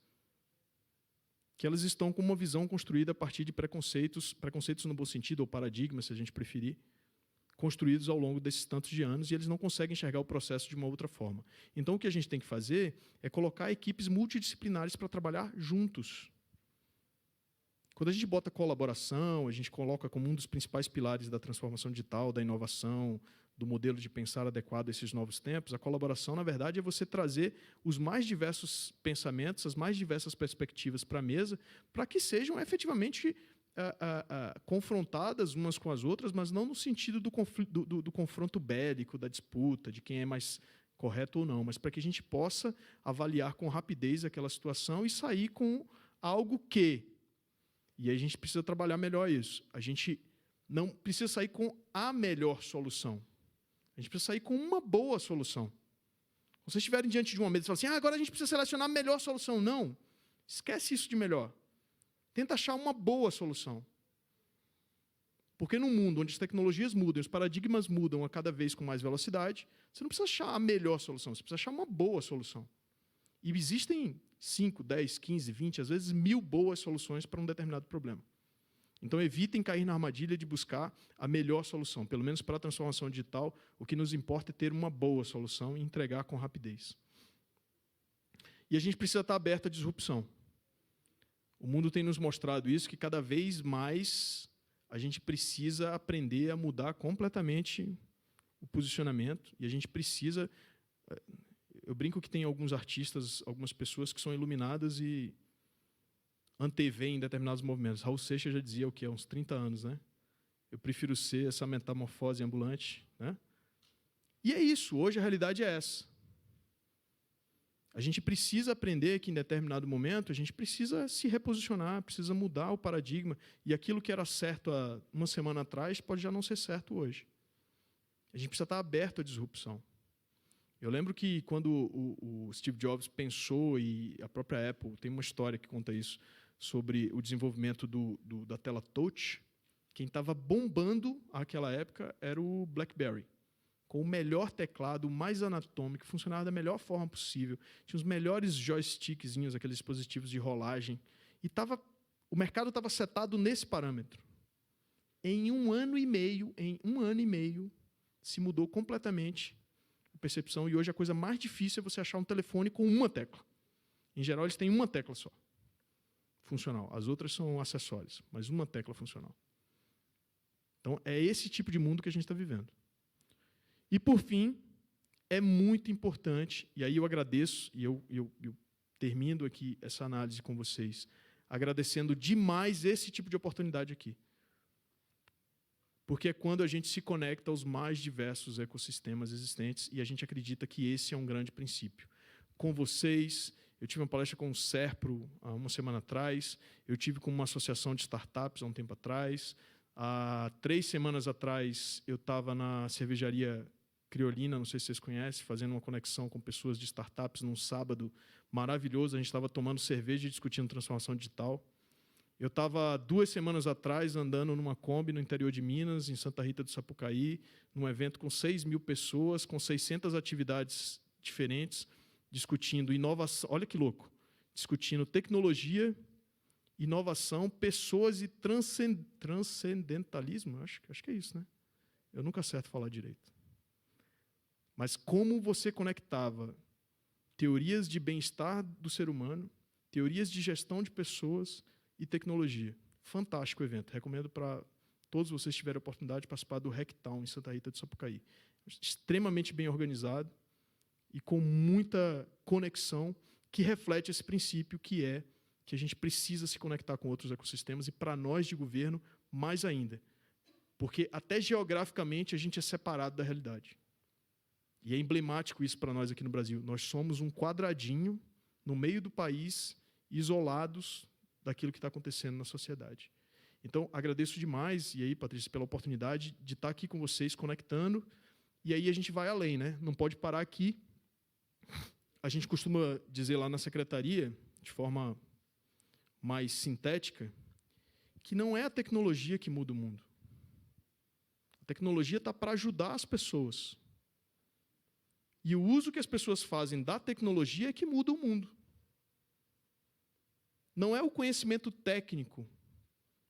[SPEAKER 2] que elas estão com uma visão construída a partir de preconceitos no bom sentido, ou paradigmas, se a gente preferir, construídos ao longo desses tantos de anos, e eles não conseguem enxergar o processo de uma outra forma. Então, o que a gente tem que fazer é colocar equipes multidisciplinares para trabalhar juntos. Quando a gente bota colaboração, a gente coloca como um dos principais pilares da transformação digital, da inovação, do modelo de pensar adequado a esses novos tempos, a colaboração, na verdade, é você trazer os mais diversos pensamentos, as mais diversas perspectivas para a mesa, para que sejam efetivamente confrontadas umas com as outras, mas não no sentido do confronto bélico, da disputa, de quem é mais correto ou não, mas para que a gente possa avaliar com rapidez aquela situação e sair com algo que... E aí a gente precisa trabalhar melhor isso. A gente não precisa sair com a melhor solução. A gente precisa sair com uma boa solução. Se vocês estiverem diante de uma mesa e falam assim, agora a gente precisa selecionar a melhor solução. Não. Esquece isso de melhor. Tenta achar uma boa solução. Porque num mundo onde as tecnologias mudam, os paradigmas mudam a cada vez com mais velocidade, você não precisa achar a melhor solução, você precisa achar uma boa solução. E existem 5, 10, 15, 20, às vezes 1000 boas soluções para um determinado problema. Então, evitem cair na armadilha de buscar a melhor solução. Pelo menos para a transformação digital, o que nos importa é ter uma boa solução e entregar com rapidez. E a gente precisa estar aberto à disrupção. O mundo tem nos mostrado isso, que cada vez mais a gente precisa aprender a mudar completamente o posicionamento, e a gente precisa... Eu brinco que tem alguns artistas, algumas pessoas que são iluminadas e antevêem determinados movimentos. Raul Seixas já dizia o que há uns 30 anos, né? Eu prefiro ser essa metamorfose ambulante, né? E é isso, hoje a realidade é essa. A gente precisa aprender que, em determinado momento, a gente precisa se reposicionar, precisa mudar o paradigma, e aquilo que era certo há uma semana atrás pode já não ser certo hoje. A gente precisa estar aberto à disrupção. Eu lembro que, quando o Steve Jobs pensou, e a própria Apple, tem uma história que conta isso, sobre o desenvolvimento da tela touch, quem estava bombando naquela época era o BlackBerry, com o melhor teclado, o mais anatômico, funcionava da melhor forma possível, tinha os melhores joystickzinhos, aqueles dispositivos de rolagem, e o mercado estava setado nesse parâmetro. Em um ano e meio, se mudou completamente a percepção, e hoje a coisa mais difícil é você achar um telefone com uma tecla. Em geral, eles têm uma tecla só, funcional. As outras são acessórios, mas uma tecla funcional. Então, é esse tipo de mundo que a gente está vivendo. E, por fim, é muito importante, e aí eu agradeço, e eu termino aqui essa análise com vocês, agradecendo demais esse tipo de oportunidade aqui. Porque é quando a gente se conecta aos mais diversos ecossistemas existentes, e a gente acredita que esse é um grande princípio. Com vocês, eu tive uma palestra com o Serpro há uma semana atrás, eu tive com uma associação de startups há um tempo atrás, há 3 semanas atrás eu estava na cervejaria Criolina, não sei se vocês conhecem, fazendo uma conexão com pessoas de startups num sábado maravilhoso, a gente estava tomando cerveja e discutindo transformação digital. Eu estava 2 semanas atrás andando numa Kombi no interior de Minas, em Santa Rita do Sapucaí, num evento com 6.000 pessoas, com 600 atividades diferentes, discutindo inovação, olha que louco, discutindo tecnologia, inovação, pessoas e transcendentalismo, acho que é isso, né? Eu nunca acerto falar direito. Mas como você conectava teorias de bem-estar do ser humano, teorias de gestão de pessoas e tecnologia. Fantástico evento. Recomendo para todos vocês que tiverem a oportunidade de participar do Hacktown em Santa Rita do Sapucaí. Extremamente bem organizado e com muita conexão que reflete esse princípio que é que a gente precisa se conectar com outros ecossistemas e, para nós de governo, mais ainda. Porque até geograficamente a gente é separado da realidade. E é emblemático isso para nós aqui no Brasil. Nós somos um quadradinho no meio do país, isolados daquilo que está acontecendo na sociedade. Então, agradeço demais, e aí, Patrícia, pela oportunidade de estar aqui com vocês, conectando, e aí a gente vai além, né? Não pode parar aqui. A gente costuma dizer lá na secretaria, de forma mais sintética, que não é a tecnologia que muda o mundo. A tecnologia está para ajudar as pessoas. E o uso que as pessoas fazem da tecnologia é que muda o mundo. Não é o conhecimento técnico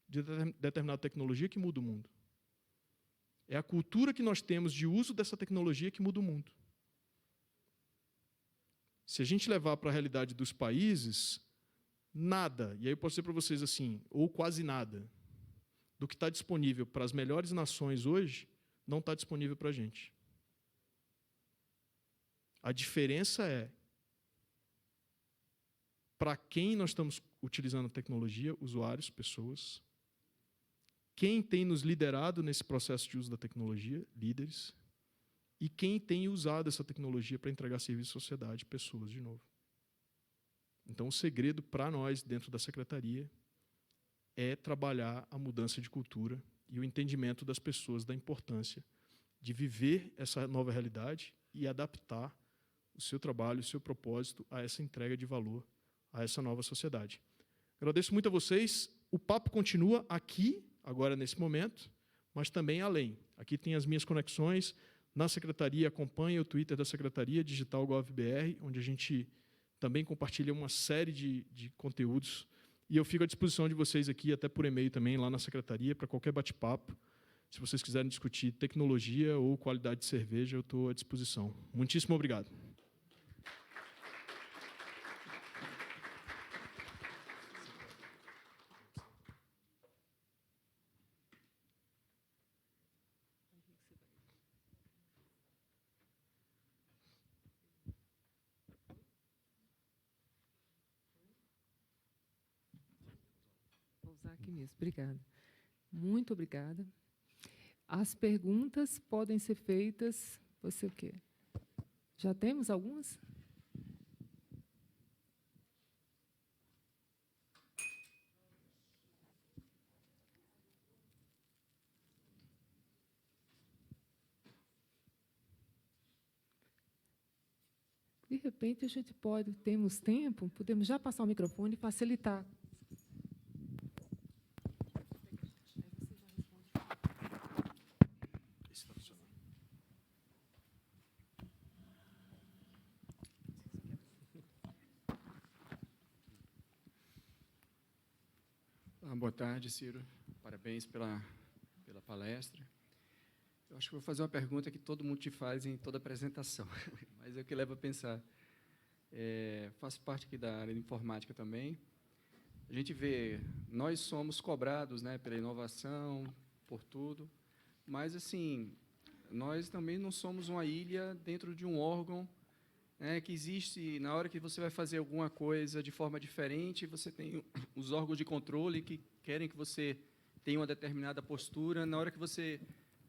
[SPEAKER 2] de determinada tecnologia que muda o mundo. É a cultura que nós temos de uso dessa tecnologia que muda o mundo. Se a gente levar para a realidade dos países, nada, e aí eu posso dizer para vocês assim, ou quase nada, do que está disponível para as melhores nações hoje, não está disponível para a gente. A diferença é para quem nós estamos utilizando a tecnologia, usuários, pessoas, quem tem nos liderado nesse processo de uso da tecnologia, líderes, e quem tem usado essa tecnologia para entregar serviço à sociedade, pessoas, de novo. Então, o segredo para nós, dentro da secretaria, é trabalhar a mudança de cultura e o entendimento das pessoas da importância de viver essa nova realidade e adaptar o seu trabalho, o seu propósito a essa entrega de valor a essa nova sociedade. Agradeço muito a vocês. O papo continua aqui, agora nesse momento, mas também além. Aqui tem as minhas conexões. Na secretaria, acompanhe o Twitter da Secretaria Digital GovBR, onde a gente também compartilha uma série de conteúdos. E eu fico à disposição de vocês aqui, até por e-mail também, lá na secretaria, para qualquer bate-papo. Se vocês quiserem discutir tecnologia ou qualidade de cerveja, eu estou à disposição. Muitíssimo obrigado.
[SPEAKER 1] Vou usar aqui mesmo. Obrigada. Muito obrigada. As perguntas podem ser feitas. Você o quê? Já temos algumas? De repente, a gente pode, temos tempo, podemos já passar o microfone e facilitar.
[SPEAKER 3] Boa tarde, Ciro. Parabéns pela palestra. Eu acho que vou fazer uma pergunta que todo mundo te faz em toda apresentação, mas é o que leva a pensar. Faço parte aqui da área de informática também. A gente vê, nós somos cobrados, né, pela inovação, por tudo, mas, assim, nós também não somos uma ilha dentro de um órgão, né, que existe, na hora que você vai fazer alguma coisa de forma diferente, você tem os órgãos de controle que querem que você tenha uma determinada postura. Na hora que você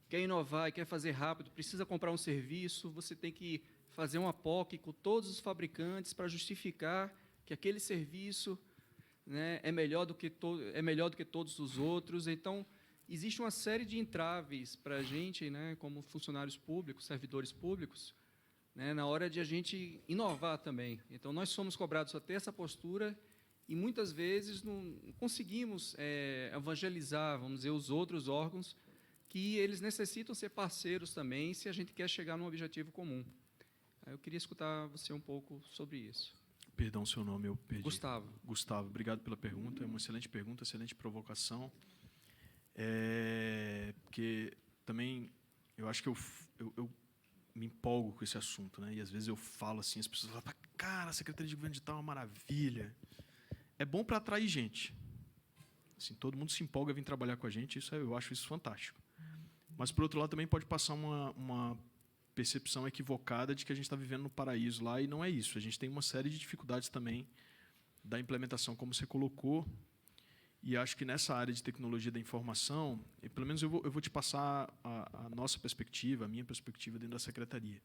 [SPEAKER 3] quer inovar e quer fazer rápido, precisa comprar um serviço, você tem que fazer uma POC com todos os fabricantes para justificar que aquele serviço, né, é melhor do que todos os outros. Então, existe uma série de entraves para a gente, né, como funcionários públicos, servidores públicos, né, na hora de a gente inovar também. Então, nós somos cobrados a ter essa postura e, muitas vezes, não conseguimos evangelizar, vamos dizer, os outros órgãos, que eles necessitam ser parceiros também, se a gente quer chegar num objetivo comum. Eu queria escutar você um pouco sobre isso.
[SPEAKER 2] Perdão, seu nome, eu perdi.
[SPEAKER 3] Gustavo.
[SPEAKER 2] Gustavo, obrigado pela pergunta. É uma excelente pergunta, excelente provocação. Porque também eu acho que eu me empolgo com esse assunto, né? E às vezes eu falo assim, as pessoas falam, cara, a Secretaria de Governo Digital é uma maravilha. É bom para atrair gente. Assim, todo mundo se empolga a vir trabalhar com a gente, eu acho isso fantástico. Mas, por outro lado, também pode passar uma percepção equivocada de que a gente está vivendo no paraíso lá, e não é isso. A gente tem uma série de dificuldades também da implementação, como você colocou, e acho que nessa área de tecnologia da informação, e pelo menos eu vou te passar a nossa perspectiva, a minha perspectiva dentro da secretaria.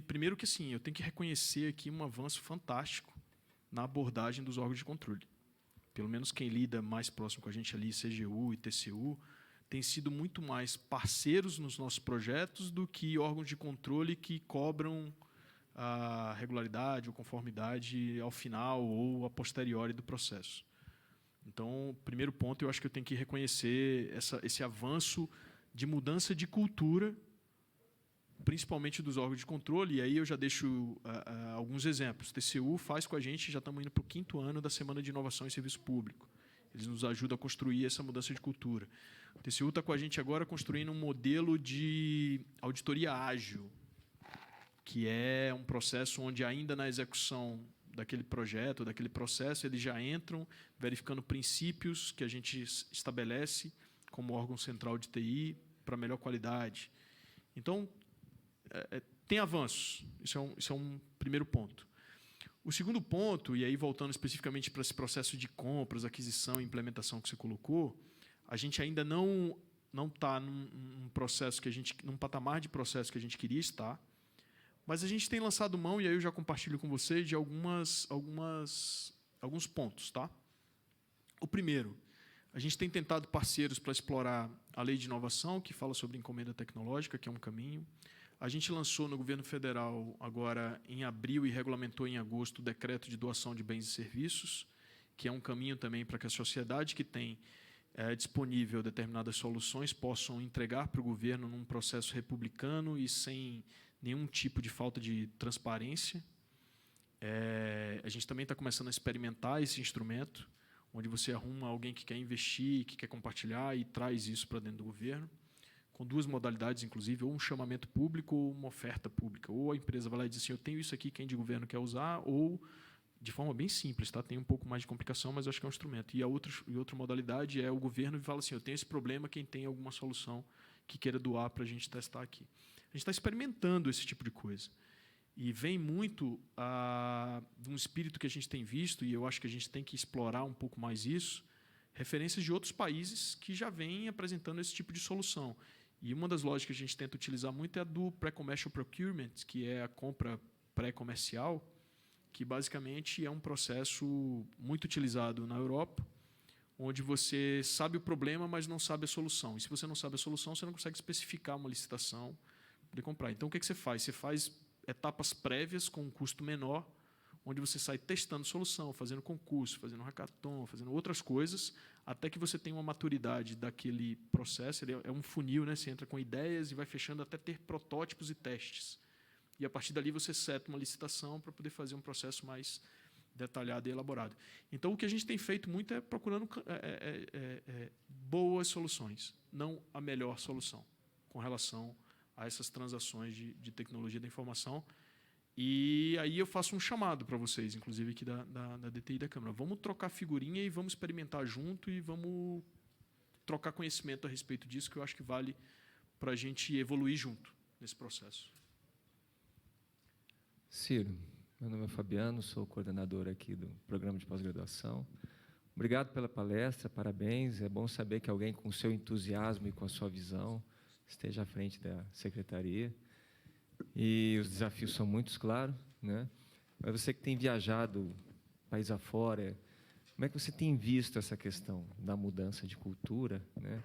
[SPEAKER 2] Primeiro que assim, eu tenho que reconhecer aqui um avanço fantástico na abordagem dos órgãos de controle. Pelo menos quem lida mais próximo com a gente ali, CGU e TCU, tem sido muito mais parceiros nos nossos projetos do que órgãos de controle que cobram a regularidade ou conformidade ao final ou a posteriori do processo. Então, primeiro ponto, eu acho que eu tenho que reconhecer esse avanço de mudança de cultura, principalmente dos órgãos de controle, e aí eu já deixo alguns exemplos. O TCU faz com a gente, já estamos indo para o 5º ano da Semana de Inovação em Serviço Público. Eles nos ajudam a construir essa mudança de cultura. O TCU está com a gente agora construindo um modelo de auditoria ágil, que é um processo onde, ainda na execução daquele projeto, daquele processo, eles já entram verificando princípios que a gente estabelece como órgão central de TI para melhor qualidade. Então, tem avanços. Isso é um primeiro ponto. O segundo ponto, e aí voltando especificamente para esse processo de compras, aquisição e implementação que você colocou, a gente ainda não não está num processo num patamar de processo que a gente queria estar, mas a gente tem lançado mão, e aí eu já compartilho com vocês, de alguns pontos. Tá? O primeiro, a gente tem tentado parceiros para explorar a lei de inovação, que fala sobre encomenda tecnológica, que é um caminho. A gente lançou no governo federal, agora em abril, e regulamentou em agosto, o decreto de doação de bens e serviços, que é um caminho também para que a sociedade que tem disponível determinadas soluções possam entregar para o governo num processo republicano e sem nenhum tipo de falta de transparência. A gente também está começando a experimentar esse instrumento, onde você arruma alguém que quer investir, que quer compartilhar e traz isso para dentro do governo, com duas modalidades, inclusive, ou um chamamento público ou uma oferta pública. Ou a empresa vai lá e diz assim, eu tenho isso aqui, quem de governo quer usar, ou de forma bem simples, tá? Tem um pouco mais de complicação, mas acho que é um instrumento. E a outra modalidade é o governo que fala assim, eu tenho esse problema, quem tem alguma solução que queira doar para a gente testar aqui. A gente está experimentando esse tipo de coisa. E vem muito de um espírito que a gente tem visto, e eu acho que a gente tem que explorar um pouco mais isso, referências de outros países que já vêm apresentando esse tipo de solução. E uma das lógicas que a gente tenta utilizar muito é a do Pre-Commercial Procurement, que é a compra pré-comercial, que basicamente é um processo muito utilizado na Europa, onde você sabe o problema, mas não sabe a solução. E se você não sabe a solução, você não consegue especificar uma licitação para poder comprar. Então, o que você faz? Você faz etapas prévias com um custo menor, onde você sai testando solução, fazendo concurso, fazendo hackathon, fazendo outras coisas, até que você tenha uma maturidade daquele processo. Ele é um funil, né? Você entra com ideias e vai fechando até ter protótipos e testes. E, a partir dali, você seta uma licitação para poder fazer um processo mais detalhado e elaborado. Então, o que a gente tem feito muito é procurando boas soluções, não a melhor solução, com relação a essas transações de tecnologia da informação. E aí eu faço um chamado para vocês, inclusive aqui da DTI da Câmara. Vamos trocar figurinha e vamos experimentar junto e vamos trocar conhecimento a respeito disso, que eu acho que vale para a gente evoluir junto nesse processo.
[SPEAKER 4] Ciro, meu nome é Fabiano, sou coordenador aqui do programa de pós-graduação. Obrigado pela palestra, parabéns. É bom saber que alguém com o seu entusiasmo e com a sua visão esteja à frente da secretaria. E os desafios são muitos, claro, né? Mas você que tem viajado país afora, como é que você tem visto essa questão da mudança de cultura, né?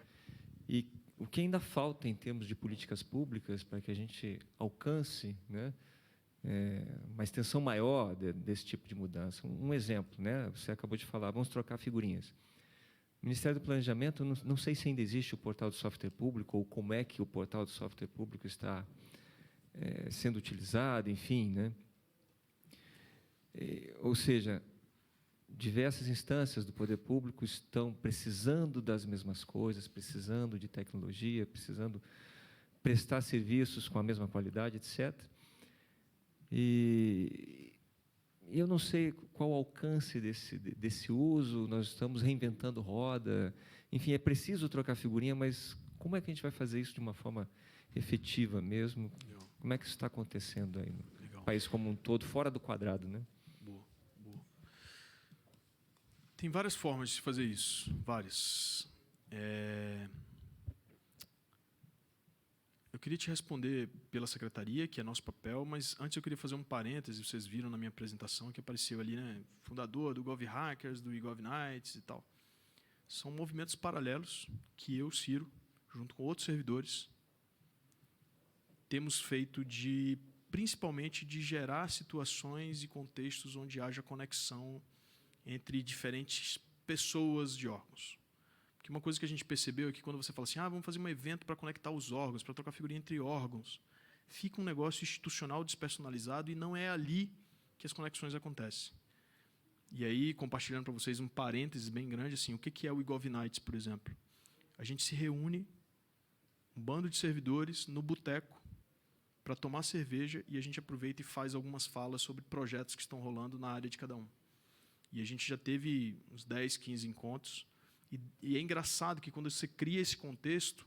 [SPEAKER 4] E o que ainda falta em termos de políticas públicas para que a gente alcance, né, uma extensão maior desse tipo de mudança? Um exemplo, né? Você acabou de falar, vamos trocar figurinhas. O Ministério do Planejamento, não sei se ainda existe o portal de software público ou como é que o portal de software público está sendo utilizado, enfim, né? Ou seja, diversas instâncias do poder público estão precisando das mesmas coisas, precisando de tecnologia, precisando prestar serviços com a mesma qualidade, etc. E eu não sei qual o alcance desse uso, nós estamos reinventando roda, enfim, é preciso trocar figurinha, mas como é que a gente vai fazer isso de uma forma efetiva mesmo?
[SPEAKER 2] Legal.
[SPEAKER 4] Como é que isso está acontecendo aí no
[SPEAKER 2] Legal.
[SPEAKER 4] país como um todo, fora do quadrado, né?
[SPEAKER 2] Boa. Tem várias formas de se fazer isso, várias. Eu queria te responder pela secretaria, que é nosso papel, mas antes eu queria fazer um parêntese. Vocês viram na minha apresentação que apareceu ali, né, fundador do GovHackers, do eGovNights e tal. São movimentos paralelos que eu, Ciro, junto com outros servidores, temos feito principalmente de gerar situações e contextos onde haja conexão entre diferentes pessoas de órgãos. Porque uma coisa que a gente percebeu é que quando você fala assim, vamos fazer um evento para conectar os órgãos, para trocar figurinha entre órgãos, fica um negócio institucional despersonalizado e não é ali que as conexões acontecem. E aí, compartilhando para vocês um parênteses bem grande, assim, o que é o eGovNights, por exemplo? A gente se reúne, um bando de servidores, no boteco, para tomar cerveja, e a gente aproveita e faz algumas falas sobre projetos que estão rolando na área de cada um. E a gente já teve uns 10, 15 encontros, e é engraçado que quando você cria esse contexto,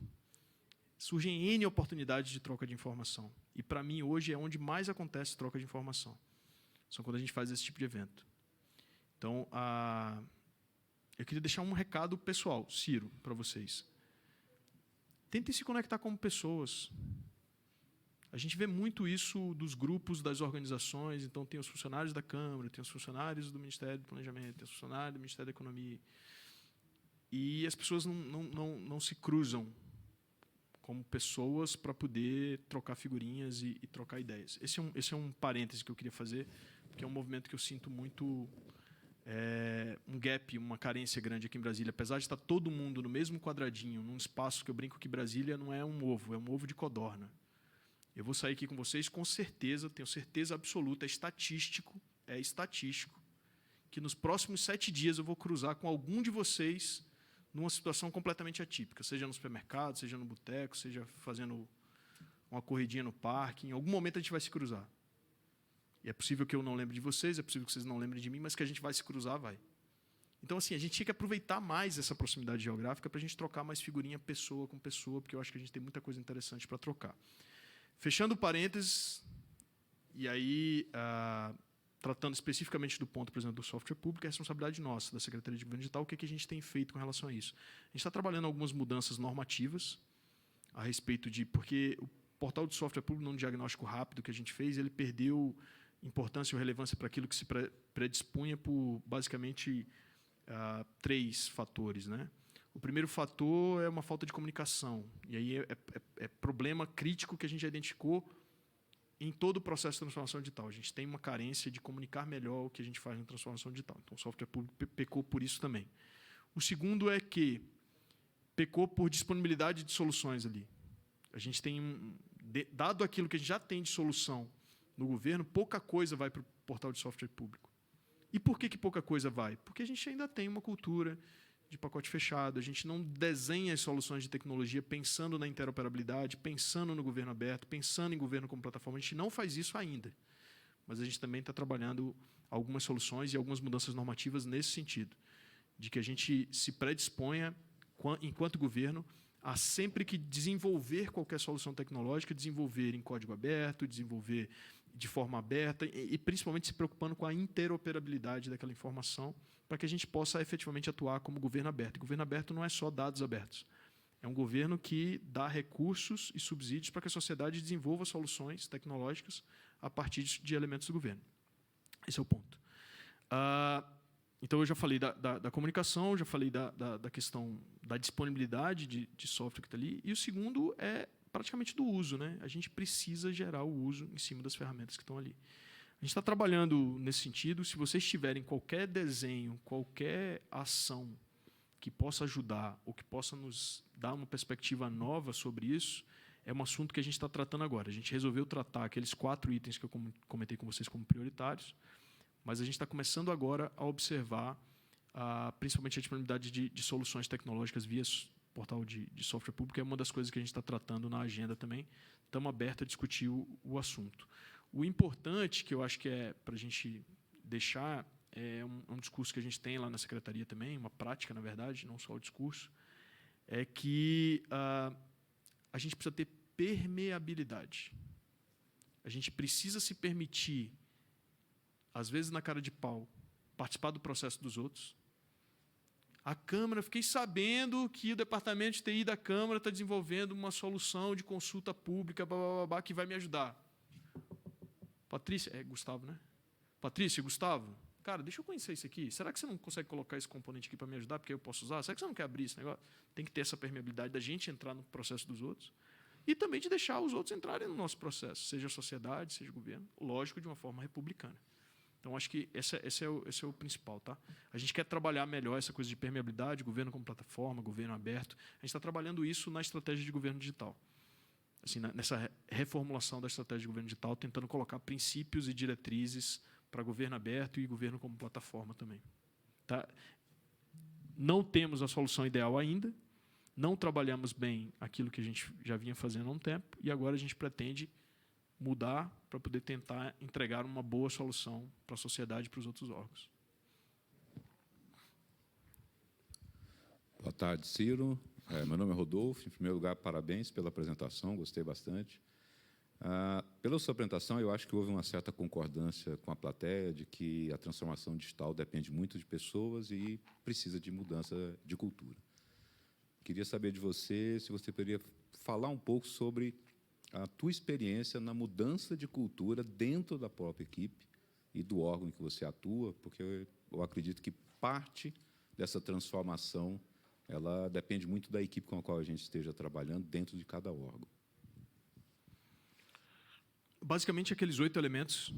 [SPEAKER 2] surgem N oportunidades de troca de informação. E, para mim, hoje é onde mais acontece troca de informação. São quando a gente faz esse tipo de evento. Então, eu queria deixar um recado pessoal, Ciro, para vocês. tentem se conectar como pessoas. A gente vê muito isso dos grupos, das organizações. Então, tem os funcionários da Câmara, tem os funcionários do Ministério do Planejamento, tem os funcionários do Ministério da Economia. E as pessoas não se cruzam como pessoas para poder trocar figurinhas e trocar ideias. Esse é um parêntese que eu queria fazer, porque é um movimento que eu sinto muito um gap, uma carência grande aqui em Brasília. Apesar de estar todo mundo no mesmo quadradinho, num espaço que eu brinco que Brasília não é um ovo de codorna. Eu vou sair aqui com vocês com certeza, tenho certeza absoluta, é estatístico, que nos próximos 7 dias eu vou cruzar com algum de vocês numa situação completamente atípica, seja no supermercado, seja no boteco, seja fazendo uma corridinha no parque. Em algum momento a gente vai se cruzar. E é possível que eu não lembre de vocês, é possível que vocês não lembrem de mim, mas que a gente vai se cruzar, vai. Então, assim, a gente tinha que aproveitar mais essa proximidade geográfica para a gente trocar mais figurinha pessoa com pessoa, porque eu acho que a gente tem muita coisa interessante para trocar. Fechando parênteses, e aí, tratando especificamente do ponto, por exemplo, do software público, é responsabilidade nossa, da Secretaria de Governo Digital, o que a gente tem feito com relação a isso. A gente está trabalhando algumas mudanças normativas a respeito de... Porque o portal de software público, num diagnóstico rápido que a gente fez, ele perdeu importância ou relevância para aquilo que se predispunha por, basicamente, 3 fatores, né? O primeiro fator é uma falta de comunicação. E aí é problema crítico que a gente já identificou em todo o processo de transformação digital. A gente tem uma carência de comunicar melhor o que a gente faz na transformação digital. Então, o software público pecou por isso também. O segundo é que pecou por disponibilidade de soluções ali. A gente tem, dado aquilo que a gente já tem de solução no governo, pouca coisa vai para o portal de software público. E por que pouca coisa vai? Porque a gente ainda tem uma cultura de pacote fechado, a gente não desenha as soluções de tecnologia pensando na interoperabilidade, pensando no governo aberto, pensando em governo como plataforma. A gente não faz isso ainda, mas a gente também está trabalhando algumas soluções e algumas mudanças normativas nesse sentido, de que a gente se predisponha, enquanto governo, a sempre que desenvolver qualquer solução tecnológica, desenvolver em código aberto, desenvolver de forma aberta e principalmente se preocupando com a interoperabilidade daquela informação para que a gente possa efetivamente atuar como governo aberto. E governo aberto não é só dados abertos. É um governo que dá recursos e subsídios para que a sociedade desenvolva soluções tecnológicas a partir de elementos do governo. Esse é o ponto. Então, eu já falei da comunicação, já falei da questão da disponibilidade de software que está ali. E o segundo é praticamente do uso, né? A gente precisa gerar o uso em cima das ferramentas que estão ali. A gente está trabalhando nesse sentido. Se vocês tiverem qualquer desenho, qualquer ação que possa ajudar ou que possa nos dar uma perspectiva nova sobre isso, é um assunto que a gente está tratando agora. A gente resolveu tratar aqueles 4 itens que eu comentei com vocês como prioritários, mas a gente está começando agora a observar principalmente a disponibilidade de soluções tecnológicas via portal de software público. É uma das coisas que a gente está tratando na agenda também. Estamos abertos a discutir o assunto. O importante, que eu acho que é para a gente deixar, é um discurso que a gente tem lá na Secretaria também, uma prática, na verdade, não só o discurso, é que a gente precisa ter permeabilidade. A gente precisa se permitir, às vezes na cara de pau, participar do processo dos outros. A Câmara, fiquei sabendo que o Departamento de TI da Câmara está desenvolvendo uma solução de consulta pública que vai me ajudar. Patrícia, Gustavo, né? Patrícia, Gustavo, cara, deixa eu conhecer isso aqui. Será que você não consegue colocar esse componente aqui para me ajudar, porque eu posso usar? Será que você não quer abrir esse negócio? Tem que ter essa permeabilidade da gente entrar no processo dos outros e também de deixar os outros entrarem no nosso processo, seja a sociedade, seja o governo, lógico, de uma forma republicana. Então, acho que esse é o principal. Tá? A gente quer trabalhar melhor essa coisa de permeabilidade, governo como plataforma, governo aberto. A gente está trabalhando isso na estratégia de governo digital. Assim, nessa reformulação da estratégia de governo digital, tentando colocar princípios e diretrizes para governo aberto e governo como plataforma também. Tá? Não temos a solução ideal ainda, não trabalhamos bem aquilo que a gente já vinha fazendo há um tempo, e agora a gente pretende mudar para poder tentar entregar uma boa solução para a sociedade e para os outros órgãos.
[SPEAKER 5] Boa tarde, Ciro. Meu nome é Rodolfo. Em primeiro lugar, parabéns pela apresentação, gostei bastante. Pela sua apresentação, eu acho que houve uma certa concordância com a plateia de que a transformação digital depende muito de pessoas e precisa de mudança de cultura. Queria saber de você se você poderia falar um pouco sobre a tua experiência na mudança de cultura dentro da própria equipe e do órgão em que você atua, porque eu acredito que parte dessa transformação ela depende muito da equipe com a qual a gente esteja trabalhando dentro de cada órgão.
[SPEAKER 2] Basicamente, aqueles 8 elementos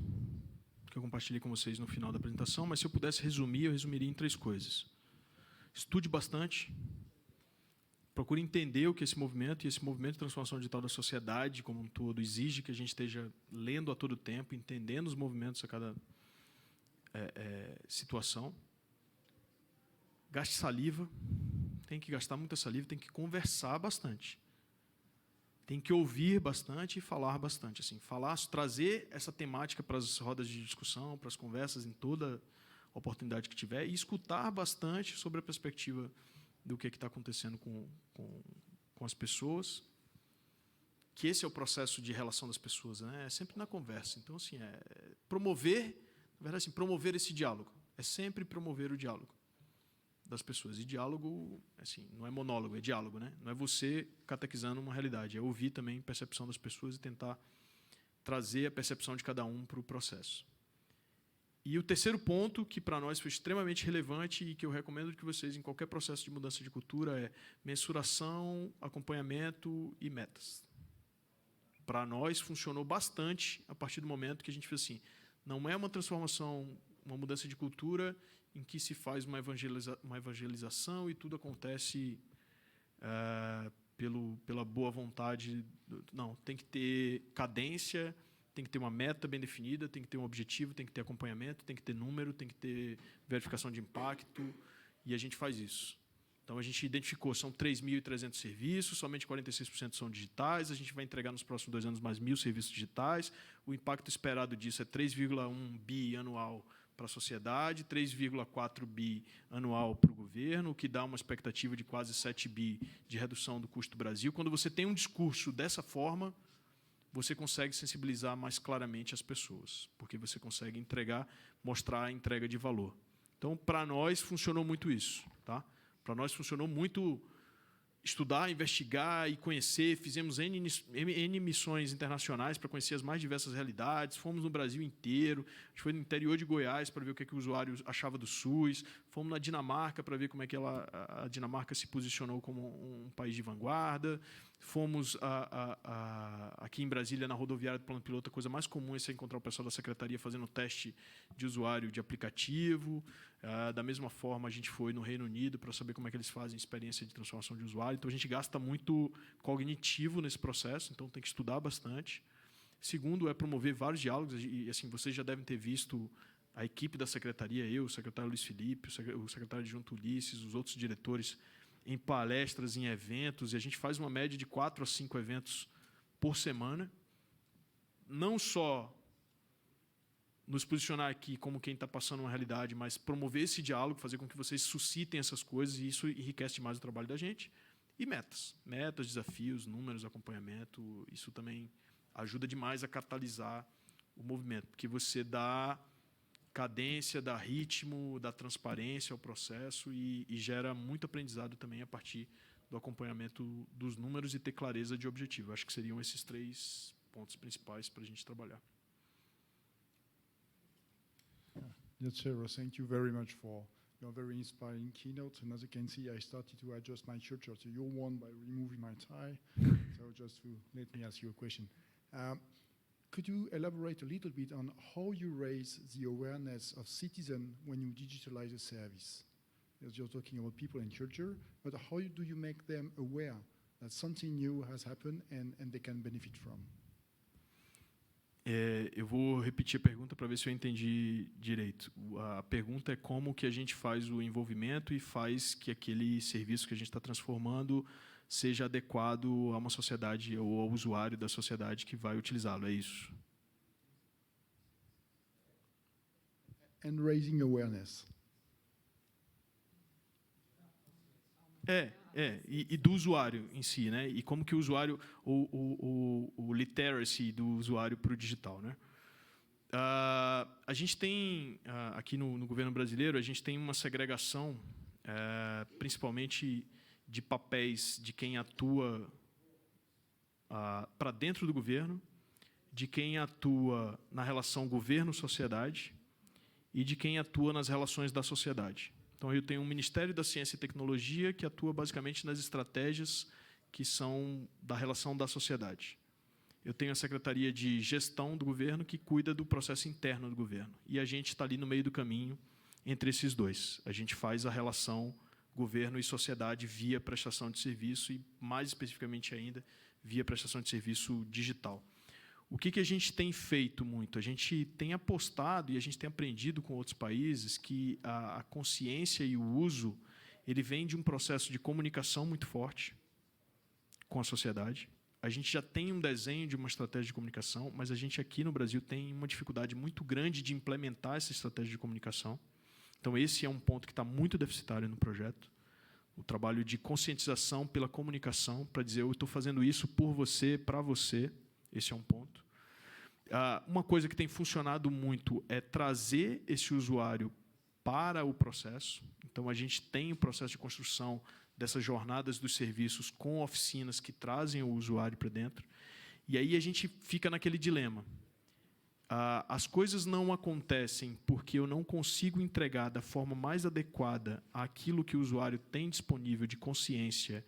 [SPEAKER 2] que eu compartilhei com vocês no final da apresentação, mas se eu pudesse resumir, eu resumiria em 3 coisas. Estude bastante, procure entender o que é esse movimento, e esse movimento de transformação digital da sociedade como um todo exige que a gente esteja lendo a todo tempo, entendendo os movimentos a cada situação. Gaste saliva, tem que gastar muita saliva, tem que conversar bastante. Tem que ouvir bastante e falar bastante. Assim, trazer essa temática para as rodas de discussão, para as conversas, em toda oportunidade que tiver, e escutar bastante sobre a perspectiva do que está acontecendo com as pessoas, que esse é o processo de relação das pessoas, né? É sempre na conversa. Então, assim, promover, na verdade, assim, promover esse diálogo. É sempre promover o diálogo das pessoas. E diálogo, assim, não é monólogo, é diálogo, né? Não é você catequizando uma realidade, é ouvir também a percepção das pessoas e tentar trazer a percepção de cada um para o processo. E o terceiro ponto, que para nós foi extremamente relevante e que eu recomendo que vocês, em qualquer processo de mudança de cultura, é mensuração, acompanhamento e metas. Para nós, funcionou bastante a partir do momento que a gente fez assim, não é uma transformação, uma mudança de cultura em que se faz uma evangelização e tudo acontece pela boa vontade. Não, tem que ter cadência, tem que ter uma meta bem definida, tem que ter um objetivo, tem que ter acompanhamento, tem que ter número, tem que ter verificação de impacto, e a gente faz isso. Então, a gente identificou, são 3.300 serviços, somente 46% são digitais, a gente vai entregar nos próximos 2 anos mais 1.000 serviços digitais, o impacto esperado disso é 3,1 bi anual para a sociedade, 3,4 bi anual para o governo, o que dá uma expectativa de quase 7 bi de redução do custo do Brasil. Quando você tem um discurso dessa forma, você consegue sensibilizar mais claramente as pessoas, porque você consegue mostrar a entrega de valor. Então, para nós, funcionou muito isso. Tá? Para nós, funcionou muito estudar, investigar e conhecer. Fizemos N missões internacionais para conhecer as mais diversas realidades. Fomos no Brasil inteiro. A gente foi no interior de Goiás para ver o que o usuário achava do SUS. Fomos na Dinamarca para ver como é que a Dinamarca se posicionou como um país de vanguarda. Fomos aqui em Brasília, na rodoviária do Plano Piloto. A coisa mais comum é você encontrar o pessoal da secretaria fazendo teste de usuário de aplicativo. Da mesma forma, a gente foi no Reino Unido para saber como é que eles fazem experiência de transformação de usuário. Então, a gente gasta muito cognitivo nesse processo, então tem que estudar bastante. Segundo, é promover vários diálogos. E assim, vocês já devem ter visto a equipe da secretaria, eu, o secretário Luiz Felipe, o secretário adjunto Ulisses, os outros diretores, em palestras, em eventos, e a gente faz uma média de 4 a 5 eventos por semana. Não só nos posicionar aqui como quem está passando uma realidade, mas promover esse diálogo, fazer com que vocês suscitem essas coisas, e isso enriquece mais o trabalho da gente. E metas, desafios, números, acompanhamento, isso também ajuda demais a catalisar o movimento, porque você dá cadência, dá ritmo, dá transparência ao processo e gera muito aprendizado também a partir do acompanhamento dos números e ter clareza de objetivo. Acho que seriam esses 3 pontos principais para a gente trabalhar.
[SPEAKER 6] Yoshiro, thank you very much for your very inspiring keynote. And as you can see, I started to adjust my shirt to your one by removing my tie. So just to let me ask you a question. Could you elaborate a little bit on how you raise the awareness of citizens when you digitalize a service? As you're talking about people and culture, but how do you make them aware that something new has happened and they can benefit from?
[SPEAKER 2] Eu vou repetir a pergunta para ver se eu entendi direito. A pergunta é como que a gente faz o envolvimento e faz que aquele serviço que a gente está transformando seja adequado a uma sociedade ou ao usuário da sociedade que vai utilizá-lo. É isso?
[SPEAKER 6] And raising awareness.
[SPEAKER 2] E do usuário em si, né? E como que o usuário, o literacy do usuário para o digital, né? A gente tem, aqui no governo brasileiro, a gente tem uma segregação, principalmente de papéis de quem atua para dentro do governo, de quem atua na relação governo-sociedade e de quem atua nas relações da sociedade. Então, eu tenho um Ministério da Ciência e Tecnologia que atua basicamente nas estratégias que são da relação da sociedade. Eu tenho a Secretaria de Gestão do Governo, que cuida do processo interno do governo. E a gente está ali no meio do caminho entre esses dois. A gente faz a relação governo e sociedade via prestação de serviço e, mais especificamente ainda, via prestação de serviço digital. O que a gente tem feito muito? A gente tem apostado e a gente tem aprendido com outros países que a consciência e o uso ele vem de um processo de comunicação muito forte com a sociedade. A gente já tem um desenho de uma estratégia de comunicação, mas a gente aqui no Brasil tem uma dificuldade muito grande de implementar essa estratégia de comunicação. Então, esse é um ponto que está muito deficitário no projeto. O trabalho de conscientização pela comunicação, para dizer, eu estou fazendo isso por você, para você. Esse é um ponto. Uma coisa que tem funcionado muito é trazer esse usuário para o processo. Então, a gente tem o processo de construção dessas jornadas dos serviços com oficinas que trazem o usuário para dentro. E aí a gente fica naquele dilema. As coisas não acontecem porque eu não consigo entregar da forma mais adequada aquilo que o usuário tem disponível de consciência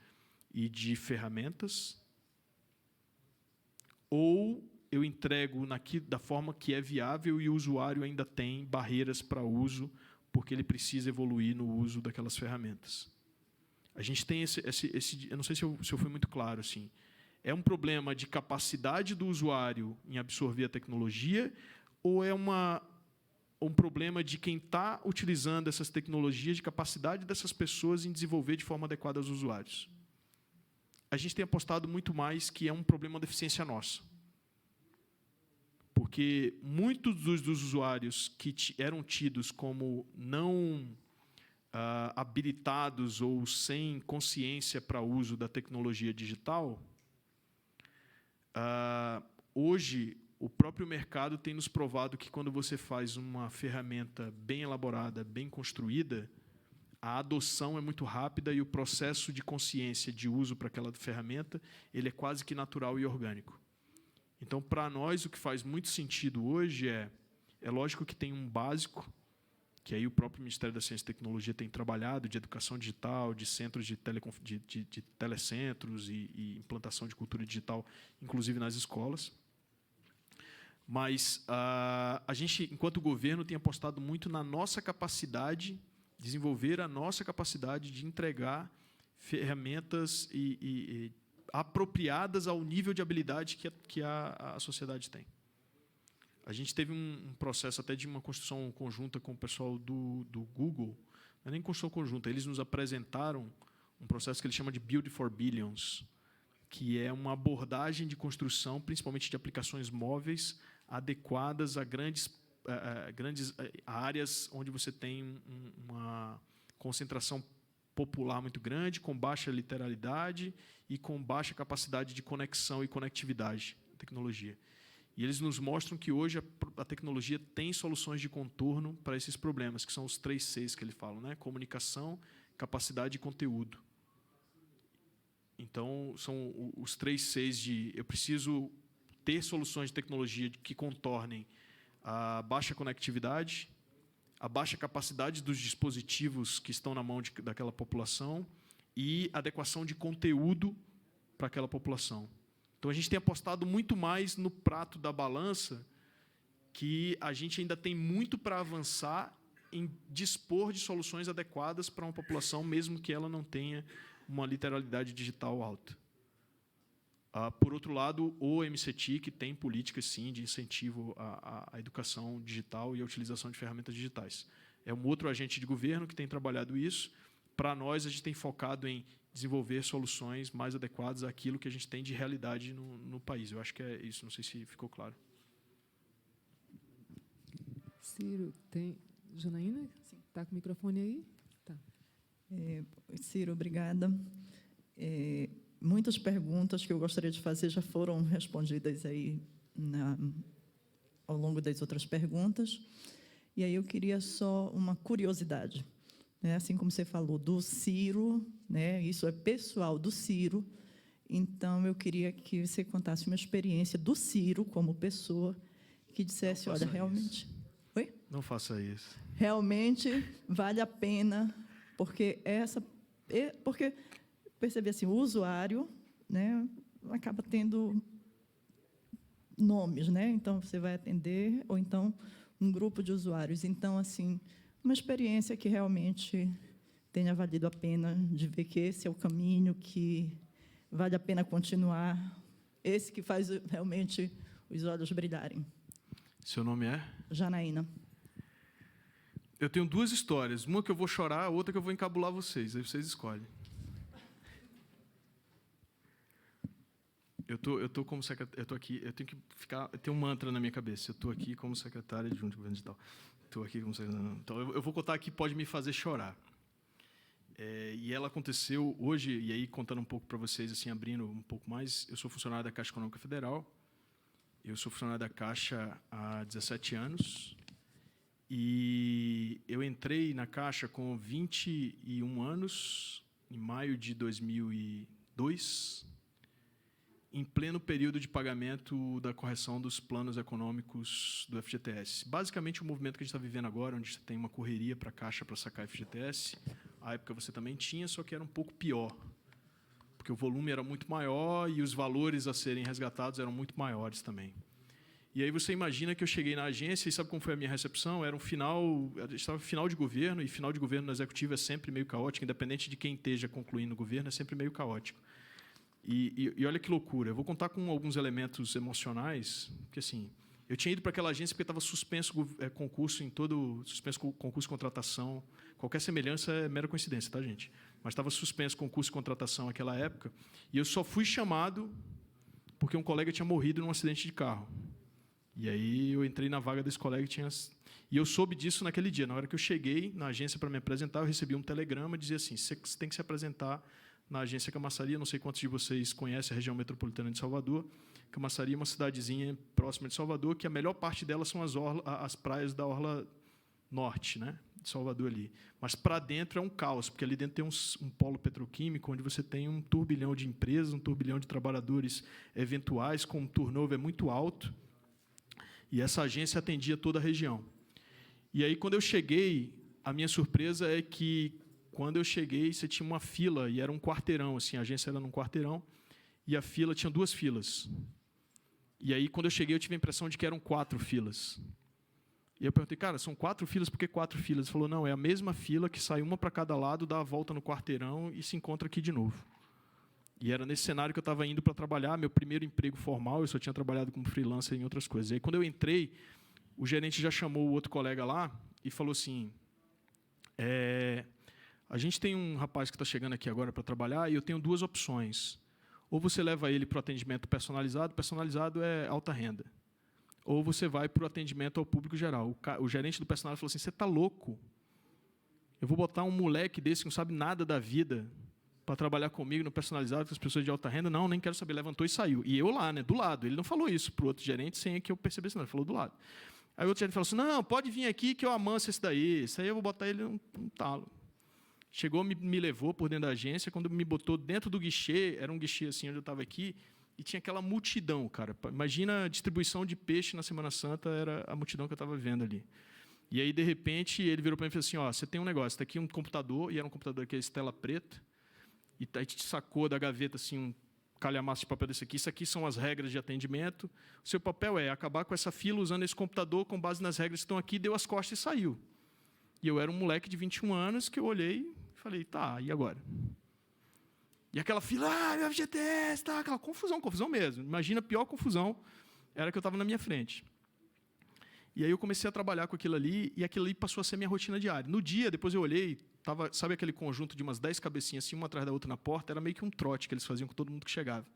[SPEAKER 2] e de ferramentas, ou eu entrego da forma que é viável e o usuário ainda tem barreiras para uso porque ele precisa evoluir no uso daquelas ferramentas. A gente tem eu não sei se eu fui muito claro, assim. É um problema de capacidade do usuário em absorver a tecnologia ou é um problema de quem está utilizando essas tecnologias, de capacidade dessas pessoas em desenvolver de forma adequada aos usuários? A gente tem apostado muito mais que é um problema de deficiência nossa. Porque muitos dos usuários que eram tidos como não habilitados ou sem consciência para uso da tecnologia digital, hoje, o próprio mercado tem nos provado que, quando você faz uma ferramenta bem elaborada, bem construída, a adoção é muito rápida e o processo de consciência de uso para aquela ferramenta ele é quase que natural e orgânico. Então, para nós, o que faz muito sentido hoje é lógico que tem um básico, que aí o próprio Ministério da Ciência e Tecnologia tem trabalhado, de educação digital, de centros de telecentros e implantação de cultura digital, inclusive nas escolas. Mas a gente, enquanto governo, tem apostado muito na nossa capacidade, desenvolver a nossa capacidade de entregar ferramentas apropriadas ao nível de habilidade que a sociedade tem. A gente teve um processo até de uma construção conjunta com o pessoal do Google, não é nem construção conjunta, eles nos apresentaram um processo que eles chamam de Build for Billions, que é uma abordagem de construção, principalmente de aplicações móveis, adequadas a grandes áreas onde você tem uma concentração popular muito grande, com baixa literalidade e com baixa capacidade de conexão e conectividade da tecnologia. E eles nos mostram que hoje a tecnologia tem soluções de contorno para esses problemas, que são os 3 Cs que ele fala, né? Comunicação, capacidade e conteúdo. Então, são os 3 Cs de eu preciso ter soluções de tecnologia que contornem a baixa conectividade, a baixa capacidade dos dispositivos que estão na mão daquela população e adequação de conteúdo para aquela população. Então, a gente tem apostado muito mais no prato da balança, que a gente ainda tem muito para avançar em dispor de soluções adequadas para uma população, mesmo que ela não tenha uma literalidade digital alta. Por outro lado, o MCTIC tem políticas, sim, de incentivo à educação digital e à utilização de ferramentas digitais. É um outro agente de governo que tem trabalhado isso. Para nós, a gente tem focado em desenvolver soluções mais adequadas àquilo que a gente tem de realidade no país. Eu acho que é isso, não sei se ficou claro.
[SPEAKER 1] Ciro, tem... Janaína? Sim. Está com o microfone aí? Tá.
[SPEAKER 7] Ciro, obrigada. Muitas perguntas que eu gostaria de fazer já foram respondidas aí ao longo das outras perguntas. E aí eu queria só uma curiosidade. Assim como você falou do Ciro, né, isso é pessoal do Ciro, Então, eu queria que você contasse uma experiência do Ciro, como pessoa, que dissesse, olha, realmente... Oi?
[SPEAKER 2] Não faça isso.
[SPEAKER 7] Realmente vale a pena, porque perceber assim, o usuário, né, acaba tendo nomes, né? Então você vai atender, ou então um grupo de usuários. Então, assim, uma experiência que realmente tenha valido a pena, de ver que esse é o caminho, que vale a pena continuar, esse que faz realmente os olhos brilharem.
[SPEAKER 2] Seu nome é?
[SPEAKER 7] Janaína.
[SPEAKER 2] Eu tenho duas histórias. Uma que eu vou chorar, a outra que eu vou encabular vocês. Aí vocês escolhem. Eu tô como secretário. Eu tô aqui. Eu tenho que ficar. Eu tenho um mantra na minha cabeça. Eu tô aqui como secretária de governo digital. Estou aqui como secretária. Então eu vou contar aqui, pode me fazer chorar. E ela aconteceu hoje, e aí contando um pouco para vocês, assim, abrindo um pouco mais. Eu sou funcionário da Caixa Econômica Federal. Eu sou funcionário da Caixa há 17 anos. E eu entrei na Caixa com 21 anos, em maio de 2002, em pleno período de pagamento da correção dos planos econômicos do FGTS. Basicamente, o movimento que a gente está vivendo agora, onde você tem uma correria para a Caixa para sacar FGTS, à época você também tinha, só que era um pouco pior, porque o volume era muito maior e os valores a serem resgatados eram muito maiores também. E aí você imagina que eu cheguei na agência e sabe como foi a minha recepção? Era estava final de governo, e final de governo no executivo é sempre meio caótico, independente de quem esteja concluindo o governo, é sempre meio caótico. E olha que loucura, eu vou contar com alguns elementos emocionais, porque assim, eu tinha ido para aquela agência porque estava suspenso concurso suspenso concurso e contratação, qualquer semelhança é mera coincidência, tá, gente? Mas estava suspenso concurso e contratação naquela época, e eu só fui chamado porque um colega tinha morrido num acidente de carro. E aí eu entrei na vaga desse colega e eu soube disso naquele dia. Na hora que eu cheguei na agência para me apresentar, eu recebi um telegrama, dizia assim, você tem que se apresentar na agência Camaçari. Não sei quantos de vocês conhecem a região metropolitana de Salvador. Camaçari é uma cidadezinha próxima de Salvador, que a melhor parte dela são as praias da orla norte, né, de Salvador ali. Mas para dentro é um caos, porque ali dentro tem um polo petroquímico, onde você tem um turbilhão de empresas, um turbilhão de trabalhadores eventuais, com um turnover muito alto. E essa agência atendia toda a região. E aí, quando eu cheguei, a minha surpresa é que, quando eu cheguei, você tinha uma fila, e era um quarteirão, assim, a agência era num quarteirão, e a fila tinha 2 filas. E aí, quando eu cheguei, eu tive a impressão de que eram 4 filas. E eu perguntei, cara, são 4 filas, por que 4 filas? Ele falou, não, é a mesma fila que sai uma para cada lado, dá a volta no quarteirão e se encontra aqui de novo. E era nesse cenário que eu estava indo para trabalhar, meu primeiro emprego formal, eu só tinha trabalhado como freelancer em outras coisas. E aí, quando eu entrei, o gerente já chamou o outro colega lá e falou assim, a gente tem um rapaz que está chegando aqui agora para trabalhar e eu tenho 2 opções. Ou você leva ele para o atendimento personalizado é alta renda. Ou você vai para o atendimento ao público geral. O gerente do personal falou assim, você está louco? Eu vou botar um moleque desse que não sabe nada da vida para trabalhar comigo no personalizado com as pessoas de alta renda? Não, nem quero saber. Levantou e saiu. E eu lá, né, do lado. Ele não falou isso para o outro gerente sem que eu percebesse, não. Ele falou do lado. Aí o outro gerente falou assim, não, pode vir aqui que eu amanso esse daí. Isso aí eu vou botar ele num talo. Chegou, me levou por dentro da agência. Quando me botou dentro do guichê, era um guichê assim onde eu estava aqui, e tinha aquela multidão, cara. Imagina a distribuição de peixe na Semana Santa, era a multidão que eu estava vendo ali. E aí, de repente, ele virou para mim e falou assim, ó, você tem um negócio, está aqui um computador, e era um computador que é tela preta, e aí te sacou da gaveta assim, um calhamaço de papel desse aqui. Isso aqui são as regras de atendimento. O seu papel é acabar com essa fila usando esse computador com base nas regras que estão aqui, deu as costas e saiu. E eu era um moleque de 21 anos que eu olhei e falei, tá, e agora? E aquela fila, meu FGTS, tá, aquela confusão mesmo. Imagina, a pior confusão era que eu estava na minha frente. E aí eu comecei a trabalhar com aquilo ali, e aquilo ali passou a ser minha rotina diária. No dia, depois eu olhei, sabe aquele conjunto de umas 10 cabecinhas, assim, uma atrás da outra na porta? Era meio que um trote que eles faziam com todo mundo que chegava.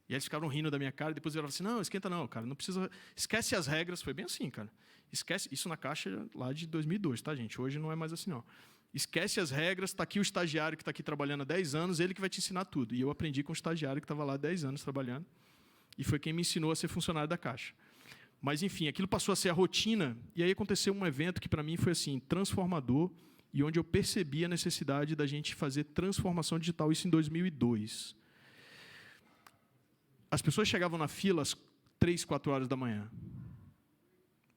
[SPEAKER 2] E aí eles ficavam rindo da minha cara, e depois eu falava assim, não, esquenta não, cara, não precisa... Esquece as regras, foi bem assim, cara. Esquece, isso na Caixa lá de 2002, tá, gente? Hoje não é mais assim, não. Esquece as regras, está aqui o estagiário que está aqui trabalhando há 10 anos, ele que vai te ensinar tudo. E eu aprendi com o estagiário que estava lá há 10 anos trabalhando, e foi quem me ensinou a ser funcionário da Caixa. Mas, enfim, aquilo passou a ser a rotina, e aí aconteceu um evento que, para mim, foi assim, transformador, e onde eu percebi a necessidade da gente fazer transformação digital, isso em 2002. as pessoas chegavam na fila às 3, 4 horas da manhã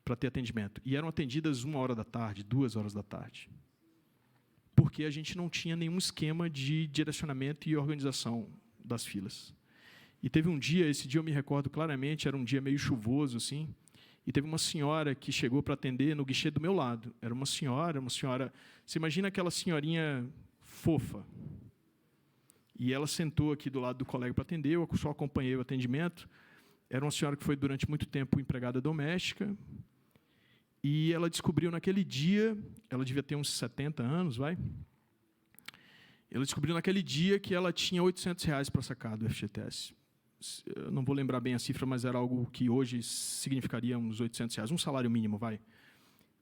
[SPEAKER 2] para ter atendimento. E eram atendidas 1 hora da tarde, 2 horas da tarde. Porque a gente não tinha nenhum esquema de direcionamento e organização das filas. E teve um dia, esse dia eu me recordo claramente, era um dia meio chuvoso, assim, e teve uma senhora que chegou para atender no guichê do meu lado. Era uma senhora... Você imagina aquela senhorinha fofa. E ela sentou aqui do lado do colega para atender, eu só acompanhei o atendimento. Era uma senhora que foi, durante muito tempo, empregada doméstica. E ela descobriu naquele dia, ela devia ter uns 70 anos, vai? Ela descobriu naquele dia que ela tinha R$800 para sacar do FGTS. Eu não vou lembrar bem a cifra, mas era algo que hoje significaria uns R$800. Um salário mínimo, vai?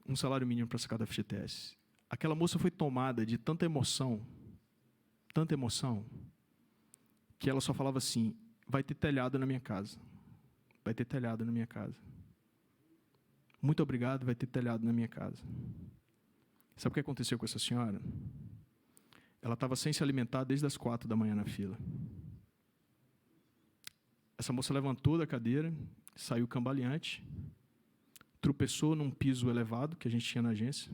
[SPEAKER 2] Um salário mínimo para sacar do FGTS. Aquela moça foi tomada de tanta emoção, que ela só falava assim: vai ter telhado na minha casa. Vai ter telhado na minha casa. Muito obrigado, vai ter telhado na minha casa. Sabe o que aconteceu com essa senhora? Ela estava sem se alimentar desde as 4 da manhã na fila. Essa moça levantou da cadeira, saiu cambaleante, tropeçou num piso elevado que a gente tinha na agência.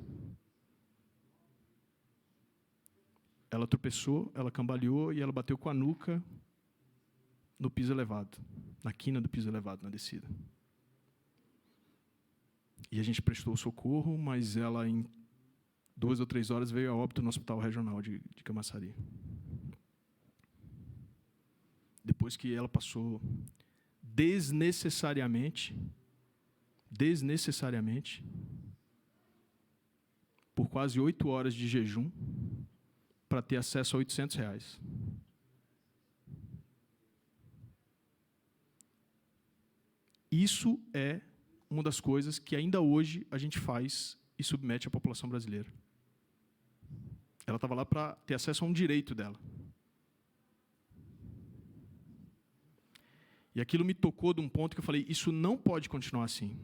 [SPEAKER 2] Ela tropeçou, ela cambaleou e ela bateu com a nuca no piso elevado, na quina do piso elevado, na descida. E a gente prestou socorro, mas ela, em 2 ou 3 horas, veio a óbito no Hospital Regional de Camaçari. Depois que ela passou desnecessariamente, por quase 8 horas de jejum, para ter acesso a R$800. Isso é uma das coisas que ainda hoje a gente faz e submete à população brasileira. Ela estava lá para ter acesso a um direito dela. E aquilo me tocou de um ponto que eu falei: isso não pode continuar assim.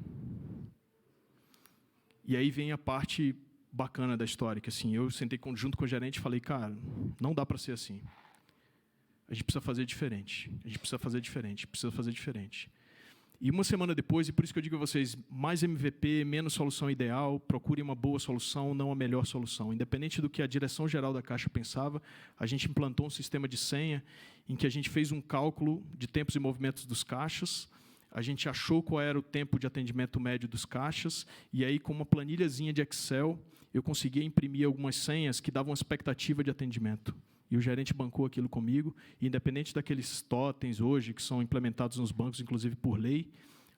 [SPEAKER 2] E aí vem a parte bacana da história, que assim, eu sentei junto com o gerente e falei: cara, não dá para ser assim. A gente precisa fazer diferente. Precisa fazer diferente. E uma semana depois, e por isso que eu digo a vocês, mais MVP, menos solução ideal, procure uma boa solução, não a melhor solução. Independente do que a direção-geral da Caixa pensava, a gente implantou um sistema de senha em que a gente fez um cálculo de tempos e movimentos dos caixas, a gente achou qual era o tempo de atendimento médio dos caixas, e aí, com uma planilhazinha de Excel, eu conseguia imprimir algumas senhas que davam expectativa de atendimento. E o gerente bancou aquilo comigo, e independente daqueles totens hoje, que são implementados nos bancos, inclusive por lei,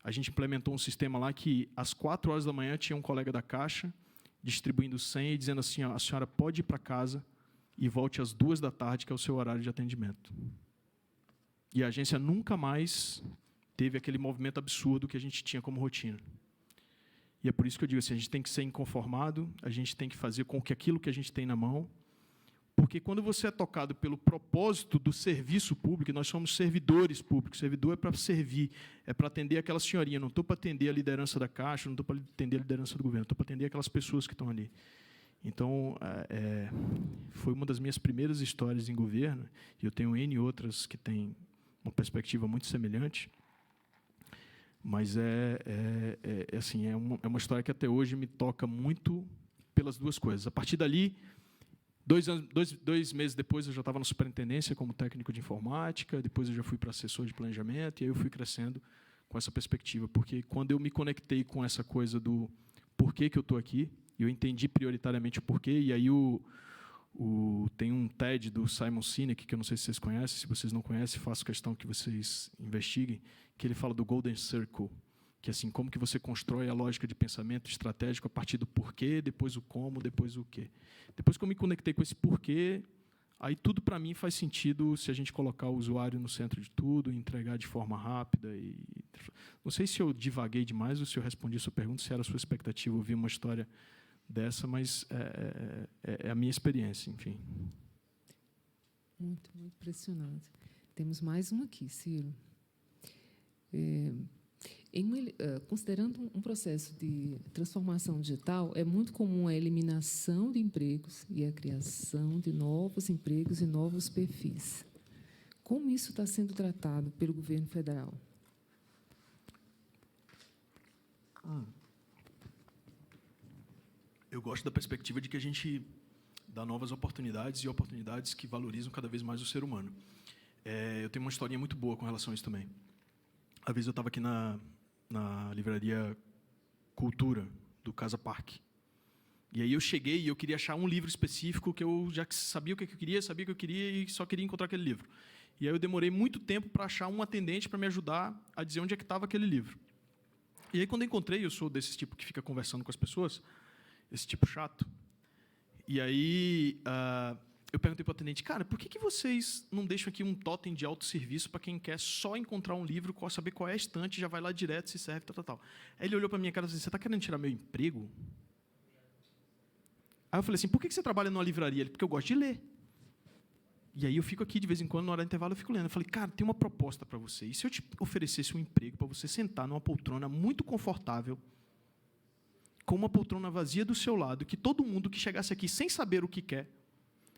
[SPEAKER 2] a gente implementou um sistema lá que, às 4 horas da manhã, tinha um colega da Caixa distribuindo senha e dizendo assim: ó, a senhora pode ir para casa e volte às 2 da tarde, que é o seu horário de atendimento. E a agência nunca mais teve aquele movimento absurdo que a gente tinha como rotina. E é por isso que eu digo assim: a gente tem que ser inconformado, a gente tem que fazer com que aquilo que a gente tem na mão. Porque quando você é tocado pelo propósito do serviço público, nós somos servidores públicos, servidor é para servir, é para atender aquela senhorinha, não estou para atender a liderança da Caixa, não estou para atender a liderança do governo, estou para atender aquelas pessoas que estão ali. Então, foi uma das minhas primeiras histórias em governo, e eu tenho N outras que têm uma perspectiva muito semelhante, mas assim, é uma história que até hoje me toca muito pelas duas coisas. A partir dali, 2 meses depois, eu já estava na superintendência como técnico de informática, depois eu já fui para assessor de planejamento, e aí eu fui crescendo com essa perspectiva, porque quando eu me conectei com essa coisa do porquê que eu estou aqui, eu entendi prioritariamente o porquê, e aí tem um TED do Simon Sinek, que eu não sei se vocês conhecem, se vocês não conhecem, faço questão que vocês investiguem, que ele fala do Golden Circle, que assim, como que você constrói a lógica de pensamento estratégico a partir do porquê, depois o como, depois o quê. Depois que eu me conectei com esse porquê, aí tudo para mim faz sentido se a gente colocar o usuário no centro de tudo, entregar de forma rápida. Não sei se eu divaguei demais ou se eu respondi a sua pergunta, se era a sua expectativa ouvir uma história dessa, mas é a minha experiência, enfim.
[SPEAKER 1] Muito, muito impressionante. Temos mais uma aqui, Ciro. Considerando um processo de transformação digital, é muito comum a eliminação de empregos e a criação de novos empregos e novos perfis. Como isso está sendo tratado pelo governo federal?
[SPEAKER 2] Eu gosto da perspectiva de que a gente dá novas oportunidades e oportunidades que valorizam cada vez mais o ser humano. Eu tenho uma historinha muito boa com relação a isso também. Às vezes eu estava aqui na livraria Cultura, do Casa Parque. E aí eu cheguei e eu queria achar um livro específico que eu já sabia o que eu queria, sabia o que eu queria e só queria encontrar aquele livro. E aí eu demorei muito tempo para achar um atendente para me ajudar a dizer onde é que estava aquele livro. E aí, quando eu encontrei, eu sou desse tipo que fica conversando com as pessoas, esse tipo chato. E aí eu perguntei para o atendente, cara, por que vocês não deixam aqui um totem de autosserviço para quem quer só encontrar um livro, saber qual é a estante, já vai lá direto, se serve, tal. Aí ele olhou para a minha cara e disse, você está querendo tirar meu emprego? Aí eu falei assim, por que você trabalha numa livraria? Ele, porque eu gosto de ler. E aí eu fico aqui, de vez em quando, na hora do intervalo, eu fico lendo. Eu falei, cara, tem uma proposta para você. E se eu te oferecesse um emprego para você sentar numa poltrona muito confortável, com uma poltrona vazia do seu lado, que todo mundo que chegasse aqui sem saber o que quer,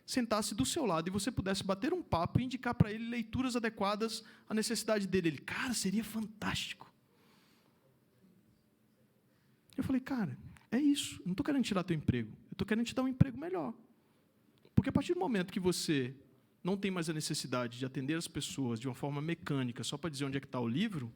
[SPEAKER 2] sentasse do seu lado e você pudesse bater um papo e indicar para ele leituras adequadas à necessidade dele. Ele, cara, seria fantástico. Eu falei, cara, é isso. Eu não estou querendo tirar teu emprego. Eu estou querendo te dar um emprego melhor. Porque a partir do momento que você não tem mais a necessidade de atender as pessoas de uma forma mecânica, só para dizer onde é que está o livro,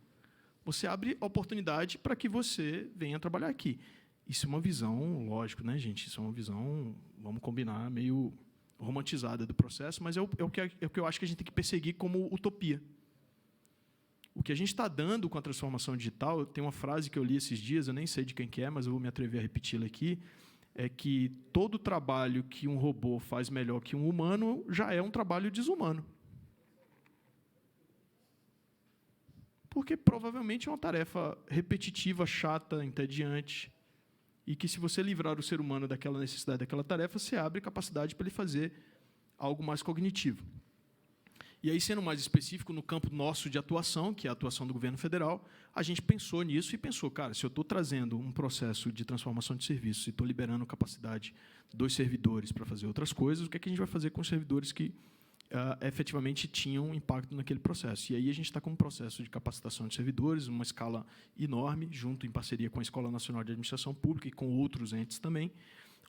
[SPEAKER 2] você abre oportunidade para que você venha trabalhar aqui. Isso é uma visão, lógico, né, gente? Isso é uma visão, vamos combinar, meio romantizada do processo, mas é o que eu acho que a gente tem que perseguir como utopia. O que a gente está dando com a transformação digital, tem uma frase que eu li esses dias, eu nem sei de quem que é, mas eu vou me atrever a repeti-la aqui, é que todo trabalho que um robô faz melhor que um humano já é um trabalho desumano. Porque provavelmente é uma tarefa repetitiva, chata, entediante, e que, se você livrar o ser humano daquela necessidade, daquela tarefa, você abre capacidade para ele fazer algo mais cognitivo. E aí, sendo mais específico, no campo nosso de atuação, que é a atuação do governo federal, a gente pensou nisso e pensou, cara, se eu estou trazendo um processo de transformação de serviços e estou liberando capacidade dos servidores para fazer outras coisas, o que é que a gente vai fazer com os servidores que efetivamente tinham impacto naquele processo? E aí a gente está com um processo de capacitação de servidores, uma escala enorme, junto em parceria com a Escola Nacional de Administração Pública e com outros entes também,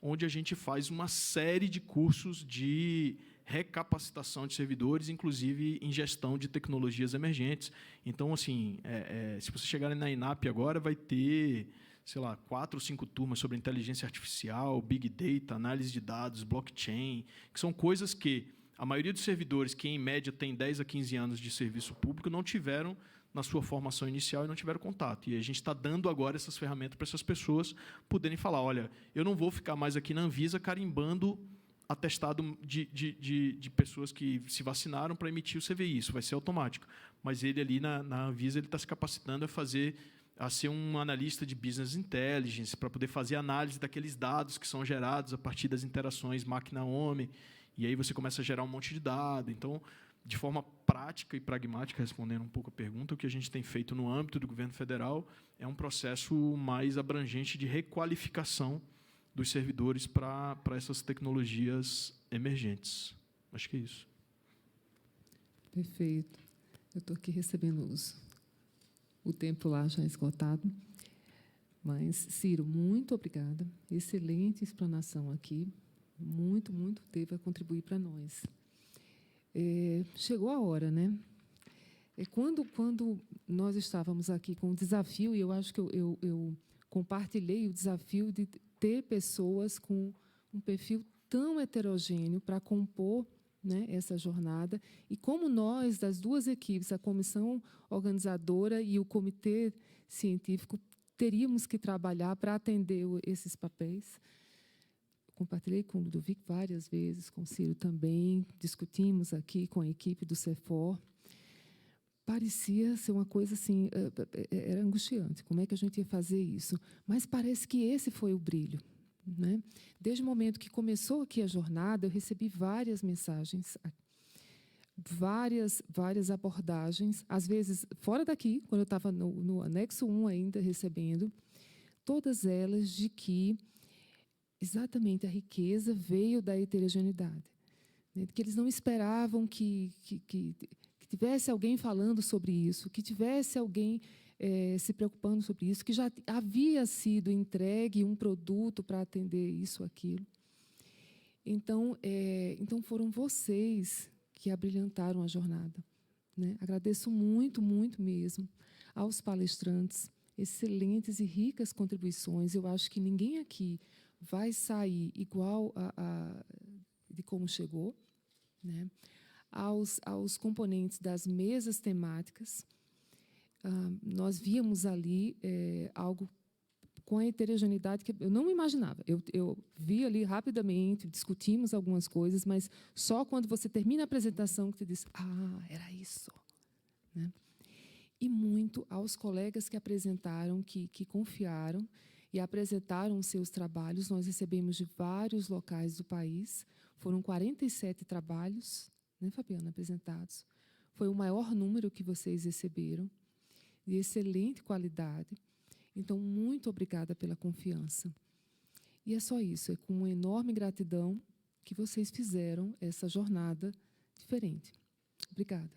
[SPEAKER 2] onde a gente faz uma série de cursos de recapacitação de servidores, inclusive em gestão de tecnologias emergentes. Então, assim, se você chegar na INAP agora, vai ter, sei lá, 4 ou 5 turmas sobre inteligência artificial, big data, análise de dados, blockchain, que são coisas que a maioria dos servidores, que em média tem 10 a 15 anos de serviço público, não tiveram na sua formação inicial e não tiveram contato. E a gente está dando agora essas ferramentas para essas pessoas poderem falar, olha, eu não vou ficar mais aqui na Anvisa carimbando atestado de pessoas que se vacinaram para emitir o CVI. Isso vai ser automático. Mas ele ali na Anvisa ele está se capacitando a ser um analista de business intelligence, para poder fazer análise daqueles dados que são gerados a partir das interações máquina-homem. E aí você começa a gerar um monte de dado. Então, de forma prática e pragmática, respondendo um pouco a pergunta, o que a gente tem feito no âmbito do governo federal é um processo mais abrangente de requalificação dos servidores para essas tecnologias emergentes. Acho que é isso.
[SPEAKER 1] Perfeito. Eu estou aqui recebendo o tempo lá já esgotado. Mas, Ciro, muito obrigada. Excelente explanação aqui. Muito teve a contribuir para nós. Chegou a hora, né? Quando nós estávamos aqui com o desafio, e eu acho que eu compartilhei o desafio de ter pessoas com um perfil tão heterogêneo para compor, né, essa jornada, e como nós, das duas equipes, a comissão organizadora e o comitê científico, teríamos que trabalhar para atender esses papéis. Compartilhei com o Ludovic várias vezes, com o Ciro também, discutimos aqui com a equipe do CEFOR. Parecia ser uma coisa assim, era angustiante, como é que a gente ia fazer isso? Mas parece que esse foi o brilho, né? Desde o momento que começou aqui a jornada, eu recebi várias mensagens, várias abordagens, às vezes fora daqui, quando eu estava no anexo 1 ainda recebendo, todas elas de que exatamente a riqueza veio da heterogeneidade, né? Que eles não esperavam que tivesse alguém falando sobre isso, que tivesse alguém se preocupando sobre isso, que já havia sido entregue um produto para atender isso, aquilo. Então, foram vocês que abrilhantaram a jornada, né? Agradeço muito, muito mesmo aos palestrantes, excelentes e ricas contribuições. Eu acho que ninguém aqui vai sair igual de como chegou, né? Aos componentes das mesas temáticas. Nós víamos ali algo com a heterogeneidade que eu não imaginava. Eu vi ali rapidamente, discutimos algumas coisas, mas só quando você termina a apresentação que você diz, era isso, né? E muito aos colegas que apresentaram, que confiaram e apresentaram os seus trabalhos. Nós recebemos de vários locais do país. Foram 47 trabalhos, né, Fabiana, apresentados. Foi o maior número que vocês receberam, de excelente qualidade. Então, muito obrigada pela confiança. E é só isso, é com uma enorme gratidão que vocês fizeram essa jornada diferente. Obrigada.